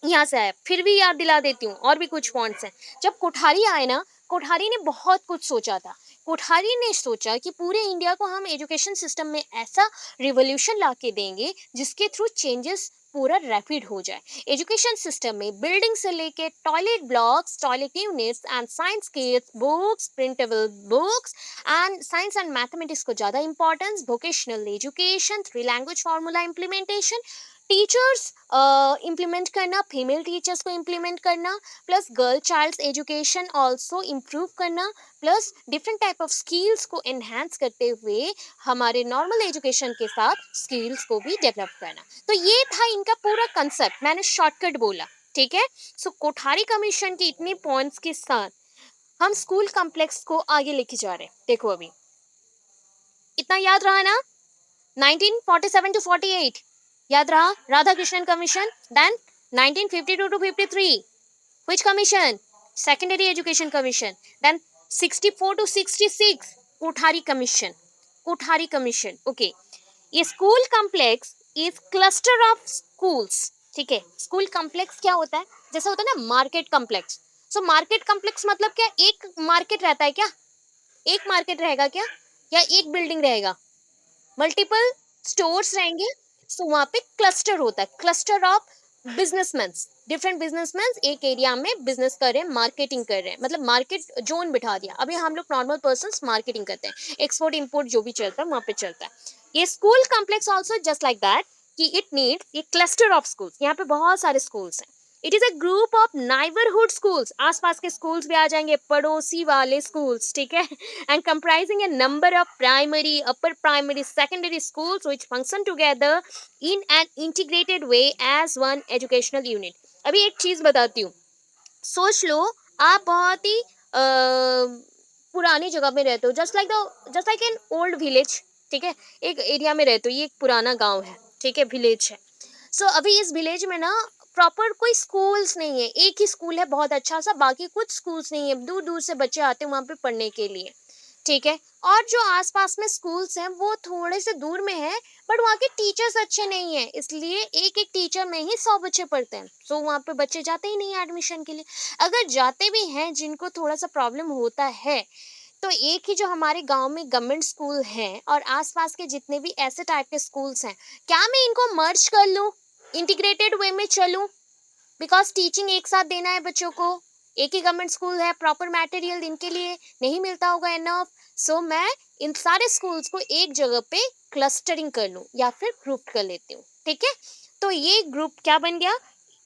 यहाँ से आया। फिर भी याद दिला देती हूँ, और भी कुछ पॉइंट्स हैं। जब कोठारी आए ना, कोठारी ने बहुत कुछ सोचा था। कोठारी ने सोचा कि पूरे इंडिया को हम एजुकेशन सिस्टम में ऐसा रिवोल्यूशन ला के देंगे जिसके थ्रू चेंजेस पूरा रैपिड हो जाए। एजुकेशन सिस्टम में बिल्डिंग से लेके toilet blocks, toilet units and science kits, books, printable books and science and mathematics को ज़्यादा importance, vocational education, 3 language formula implementation, teachers implement करना, फीमेल टीचर्स को इम्प्लीमेंट करना, plus girl child education also improve करना, plus different type of skills को enhance करते हुए हमारे नॉर्मल एजुकेशन के साथ स्किल्स को भी डेवलप करना। तो ये था इनका पूरा कंसेप्ट, मैंने शॉर्टकट बोला, ठीक है। सो कोठारी कमीशन के इतने पॉइंट्स के साथ हम स्कूल कॉम्प्लेक्स को आगे लेके जा रहे हैं। देखो अभी इतना याद रहा ना, 1947 to 48 याद रहा, Radhakrishnan commission. Then 1952 to 53 which commission? Secondary Education Commission. Then 64 to 66 Kothari commission. Kothari commission, okay. ये school complex is cluster of schools, ठीक है। स्कूल कॉम्प्लेक्स क्या होता है? जैसे होता है ना market complex. So market complex मतलब क्या? एक मार्केट रहता है क्या? एक मार्केट रहेगा क्या, या एक बिल्डिंग रहेगा? मल्टीपल स्टोर्स रहेंगे। सो वहाँ पे क्लस्टर होता है, cluster of businessman. Different businessman एक एरिया में बिजनेस कर रहे हैं, मार्केटिंग कर रहे हैं, मतलब मार्केट जोन बिठा दिया। अभी हम लोग नॉर्मल पर्सन मार्केटिंग करते हैं, एक्सपोर्ट इंपोर्ट जो भी चलता है वहाँ पे चलता है। ये school complex also just like that कि इट नीड्स ये क्लस्टर ऑफ स्कूल्स। यहाँ पे बहुत सारे स्कूल्स हैं। It is a group of neighbourhood schools, आसपास के स्कूल्स भी आ जाएंगे, पड़ोसी वाले स्कूल्स, ठीक है। And comprising a number of primary, upper primary, secondary schools which function together in an integrated way as one educational unit. अभी एक चीज बताती हूँ, सोच लो आप बहुत ही पुरानी जगह में रहते हो, just like an old village, ठीक है। एक एरिया में रहते हो, ये एक पुराना गांव है, ठीक है, विलेज है। सो अभी इस विलेज में ना प्रॉपर कोई स्कूल्स नहीं है, एक ही स्कूल है बहुत अच्छा सा, बाकी कुछ स्कूल्स नहीं है, दूर दूर से बच्चे आते हैं वहाँ पे पढ़ने के लिए, ठीक है। और जो आसपास में स्कूल्स हैं वो थोड़े से दूर में है, बट वहाँ के टीचर्स अच्छे नहीं हैं, इसलिए एक एक टीचर में ही 100 बच्चे पढ़ते हैं। सो वहाँ पे बच्चे जाते ही नहीं है एडमिशन के लिए। अगर जाते भी हैं जिनको थोड़ा सा प्रॉब्लम होता है, तो एक ही जो हमारे गांव में गवर्नमेंट स्कूल हैं और आसपास के जितने भी ऐसे टाइप के स्कूल्स हैं, क्या मैं इनको मर्ज कर लूँ, इंटीग्रेटेड वे में चलूँ? बिकॉज टीचिंग एक साथ देना है बच्चों को, एक ही गवर्नमेंट स्कूल है, प्रॉपर मटेरियल इनके लिए नहीं मिलता होगा इनफ। सो मैं इन सारे स्कूल्स को एक जगह पे क्लस्टरिंग कर लूँ या फिर ग्रुप कर लेती हूँ, ठीक है। तो ये ग्रुप क्या बन गया,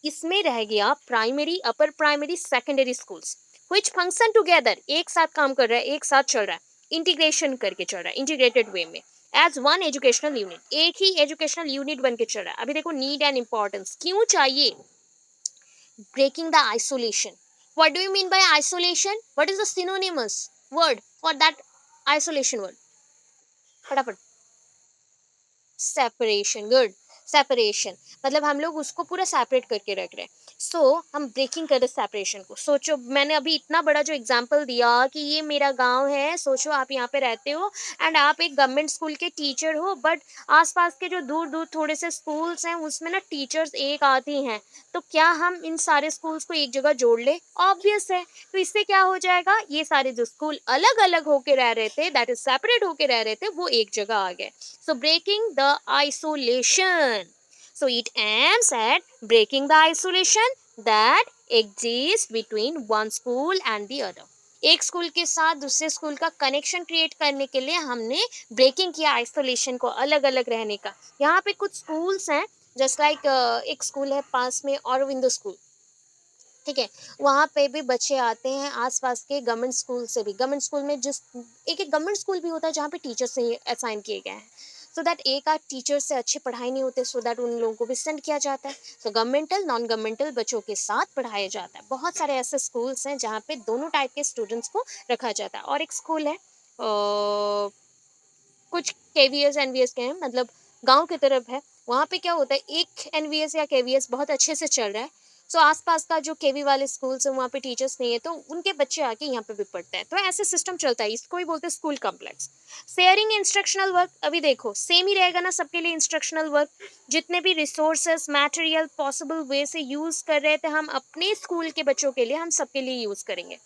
इसमें रह गया primary, upper primary, secondary schools. Which function together, एक साथ काम कर रहा है, एक साथ चल रहा है, इंटीग्रेशन करके चल रहा है, इंटीग्रेटेड वे में, एज वन एजुकेशनल यूनिट, एक ही एजुकेशनल यूनिट बन के चल रहा है। अभी देखो नीड एंड इंपॉर्टेंस क्यों चाहिए, breaking the isolation. What do you mean by isolation? What is the synonymous word for that isolation word? फटाफट, सेपरेशन, गुड, सेपरेशन, मतलब हम लोग उसको पूरा सेपरेट करके रख रहे हैं। सो हम ब्रेकिंग कर रहे सेपरेशन को। सोचो मैंने अभी इतना बड़ा जो एग्जांपल दिया कि ये मेरा गांव है, सोचो आप यहाँ पे रहते हो एंड आप एक गवर्नमेंट स्कूल के टीचर हो, बट आसपास के जो दूर दूर थोड़े से स्कूल्स हैं उसमें ना टीचर्स एक आती हैं, तो क्या हम इन सारे स्कूल्स को एक जगह जोड़ ले? ऑब्वियस है। तो इससे क्या हो जाएगा, ये सारे जो स्कूल अलग अलग होके रह रहे थे, दैट इज सेपरेट होके रह रहे थे, वो एक जगह आ गए। So breaking the isolation. So it aims at breaking the isolation that exists between one school and the other. एक स्कूल के साथ दूसरे स्कूल का कनेक्शन क्रिएट करने के लिए हमने ब्रेकिंग किया आइसोलेशन को, अलग अलग रहने का। यहाँ पे कुछ स्कूल्स हैं, जस्ट लाइक एक स्कूल है पास में औरबिंदो स्कूल, ठीक है, वहाँ पे भी बच्चे आते हैं आसपास के गवर्नमेंट स्कूल से भी। गवर्नमेंट स्कूल में जिस एक एक गवर्नमेंट स्कूल भी होता है जहाँ पे टीचर से असाइन किए गए हैं, सो दैट एक आध टीचर से अच्छी पढ़ाई नहीं होते, सो दैट उन लोगों को भी सेंड किया जाता है। सो गवर्नमेंटल नॉन गवर्नमेंटल बच्चों के साथ पढ़ाया जाता है। बहुत सारे ऐसे स्कूल्स हैं जहाँ पे दोनों टाइप के स्टूडेंट्स को रखा जाता है। और एक स्कूल है कुछ केवीएस एनवीएस के हैं, मतलब गांव की तरफ है, वहाँ पे क्या होता है, एक एनवीएस या केवीएस बहुत अच्छे से चल रहा है, सो आसपास का जो केवी वाले स्कूल्स हैं वहाँ पे टीचर्स नहीं है, तो उनके बच्चे आके यहाँ पे भी पढ़ते हैं। तो ऐसे सिस्टम चलता है, इसको ही बोलते हैं school complex. Sharing instructional work, अभी देखो सेम ही रहेगा ना सबके लिए इंस्ट्रक्शनल वर्क। जितने भी रिसोर्सेस मटेरियल पॉसिबल वे से यूज कर रहे थे हम अपने स्कूल के बच्चों के लिए, हम सबके लिए यूज करेंगे।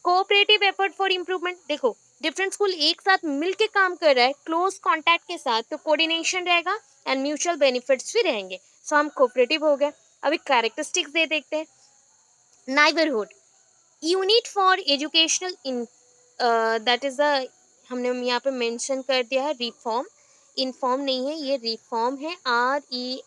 कोऑपरेटिव एफर्ट फॉर इम्प्रूवमेंट, देखो डिफरेंट स्कूल एक साथ मिलके काम कर रहा है क्लोज कांटेक्ट के साथ, तो कोऑर्डिनेशन रहेगा एंड म्यूचुअल बेनिफिट्स भी रहेंगे। सो हम कोऑपरेटिव हो गए। अभी कैरेक्टरिस्टिक्स दे देखते हैं। Neighbourhood, unit for educational in, that is the, हमने यहाँ पे मेंशन कर दिया है रिफॉर्म, इनफॉर्म नहीं है, ये रिफॉर्म है,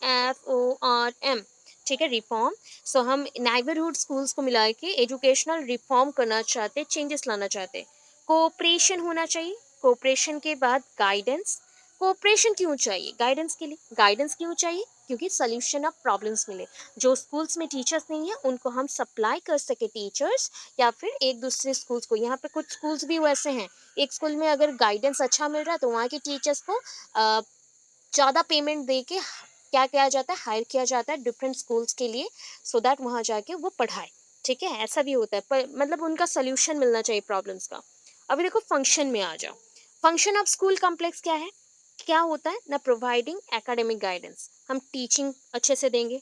REFORM, ठीक है, रिफॉर्म। सो हम नाइबरहुड स्कूल्स को मिला के एजुकेशनल रिफॉर्म करना चाहते, चेंजेस लाना चाहते। कोऑपरेशन होना चाहिए, कोऑपरेशन के बाद गाइडेंस। कोऑपरेशन क्यों चाहिए गाइडेंस के लिए? गाइडेंस क्यों चाहिए? क्योंकि सोल्यूशन ऑफ प्रॉब्लम्स मिले। जो स्कूल्स में टीचर्स नहीं है उनको हम सप्लाई कर सके टीचर्स, या फिर एक दूसरे स्कूल्स को। यहाँ पे कुछ स्कूल्स भी वैसे हैं, एक स्कूल में अगर गाइडेंस अच्छा मिल रहा है तो वहाँ के टीचर्स को ज़्यादा पेमेंट दे के क्या किया जाता है, हायर किया जाता है डिफरेंट स्कूल्स के लिए, सो दैट वहाँ जाके वो पढ़ाए। ठीक है, ऐसा भी होता है, पर मतलब उनका सोल्यूशन मिलना चाहिए प्रॉब्लम्स का। अभी देखो फंक्शन में आ जाओ। फंक्शन ऑफ स्कूल कॉम्प्लेक्स क्या है? क्या होता है ना, प्रोवाइडिंग एकेडमिक गाइडेंस, हम टीचिंग अच्छे से देंगे,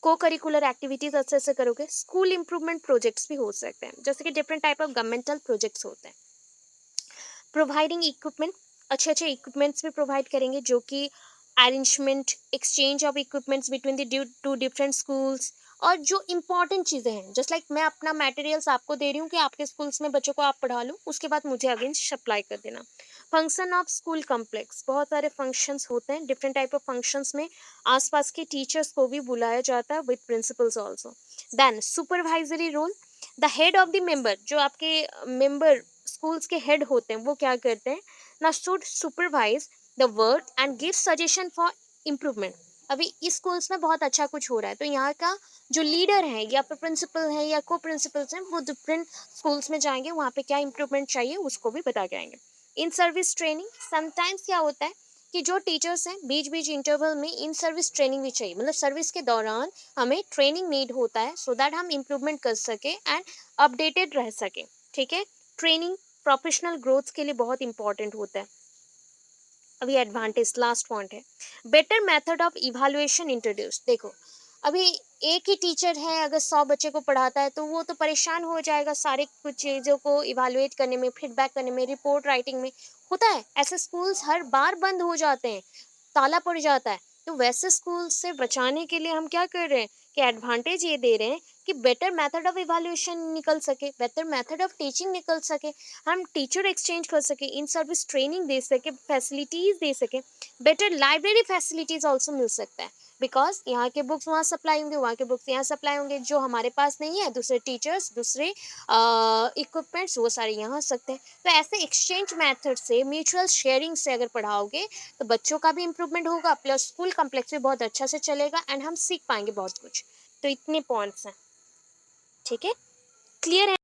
को करिकुलर एक्टिविटीज अच्छे से करोगे, स्कूल इंप्रूवमेंट प्रोजेक्ट्स भी हो सकते हैं, जैसे कि different type of governmental projects होते हैं। प्रोवाइडिंग इक्विपमेंट, अच्छे अच्छे इक्विपमेंट्स भी प्रोवाइड करेंगे, जो कि arrangement exchange of equipments between the two different schools. और जो इंपॉर्टेंट चीज़ें हैं, जस्ट लाइक मैं अपना मटेरियल्स आपको दे रही हूँ कि आपके स्कूल्स में बच्चों को आप पढ़ा लो, उसके बाद मुझे अगेन सप्लाई कर देना। फंक्शन ऑफ स्कूल कॉम्प्लेक्स, बहुत सारे फंक्शंस होते हैं, डिफरेंट टाइप ऑफ फंक्शंस में आसपास के टीचर्स को भी बुलाया जाता है with principals also. Then supervisory role, the head of the member, जो आपके मेंबर स्कूल्स के हेड होते हैं वो क्या करते हैं ना, should supervise the work and give suggestion for improvement. अभी इस स्कूल्स में बहुत अच्छा कुछ हो रहा है, तो यहाँ का जो लीडर है या फिर प्रिंसिपल है या को प्रिंसिपल्स हैं, वो डिफरेंट स्कूल्स में जाएंगे, वहाँ पे क्या इम्प्रूवमेंट चाहिए उसको भी बता के आएंगे। इन सर्विस ट्रेनिंग, समटाइम्स क्या होता है कि जो टीचर्स हैं बीच बीच इंटरवल में इन सर्विस ट्रेनिंग भी चाहिए, मतलब सर्विस के दौरान हमें ट्रेनिंग नीड होता है, सो दैट हम इम्प्रूवमेंट कर सके एंड अपडेटेड रह सके। ठीक है, ट्रेनिंग प्रोफेशनल ग्रोथ के लिए बहुत इंपॉर्टेंट होता है। अभी एडवांटेज लास्ट पॉइंट है, better method of evaluation introduce. देखो अभी एक ही टीचर है, अगर 100 बच्चे को पढ़ाता है तो वो तो परेशान हो जाएगा सारे कुछ चीज़ों को इवैल्यूएट करने में, फीडबैक करने में, रिपोर्ट राइटिंग में। होता है ऐसे स्कूल्स हर बार बंद हो जाते हैं, ताला पड़ जाता है। तो वैसे स्कूल से बचाने के लिए हम क्या कर रहे हैं कि एडवांटेज ये दे रहे हैं कि बेटर मेथड ऑफ इवैल्यूएशन निकल सके, बेटर मेथड ऑफ टीचिंग निकल सके, हम टीचर एक्सचेंज कर सके, इन सर्विस ट्रेनिंग दे सके, फैसिलिटीज़ दे सके, बेटर लाइब्रेरी फैसिलिटीज़ ऑल्सो मिल सकता है। बिकॉज यहाँ के बुक्स वहाँ सप्लाई होंगे, वहाँ के बुक्स यहाँ सप्लाई होंगे, जो हमारे पास नहीं है, दूसरे टीचर्स, दूसरे इक्विपमेंट्स वो सारे यहाँ आ सकते हैं। तो ऐसे एक्सचेंज मेथड से, म्यूचुअल शेयरिंग से अगर पढ़ाओगे तो बच्चों का भी इम्प्रूवमेंट होगा, प्लस स्कूल कम्प्लेक्स भी बहुत अच्छा से चलेगा एंड हम सीख पाएंगे बहुत कुछ। तो इतने पॉइंट्स हैं, ठीक है, क्लियर है।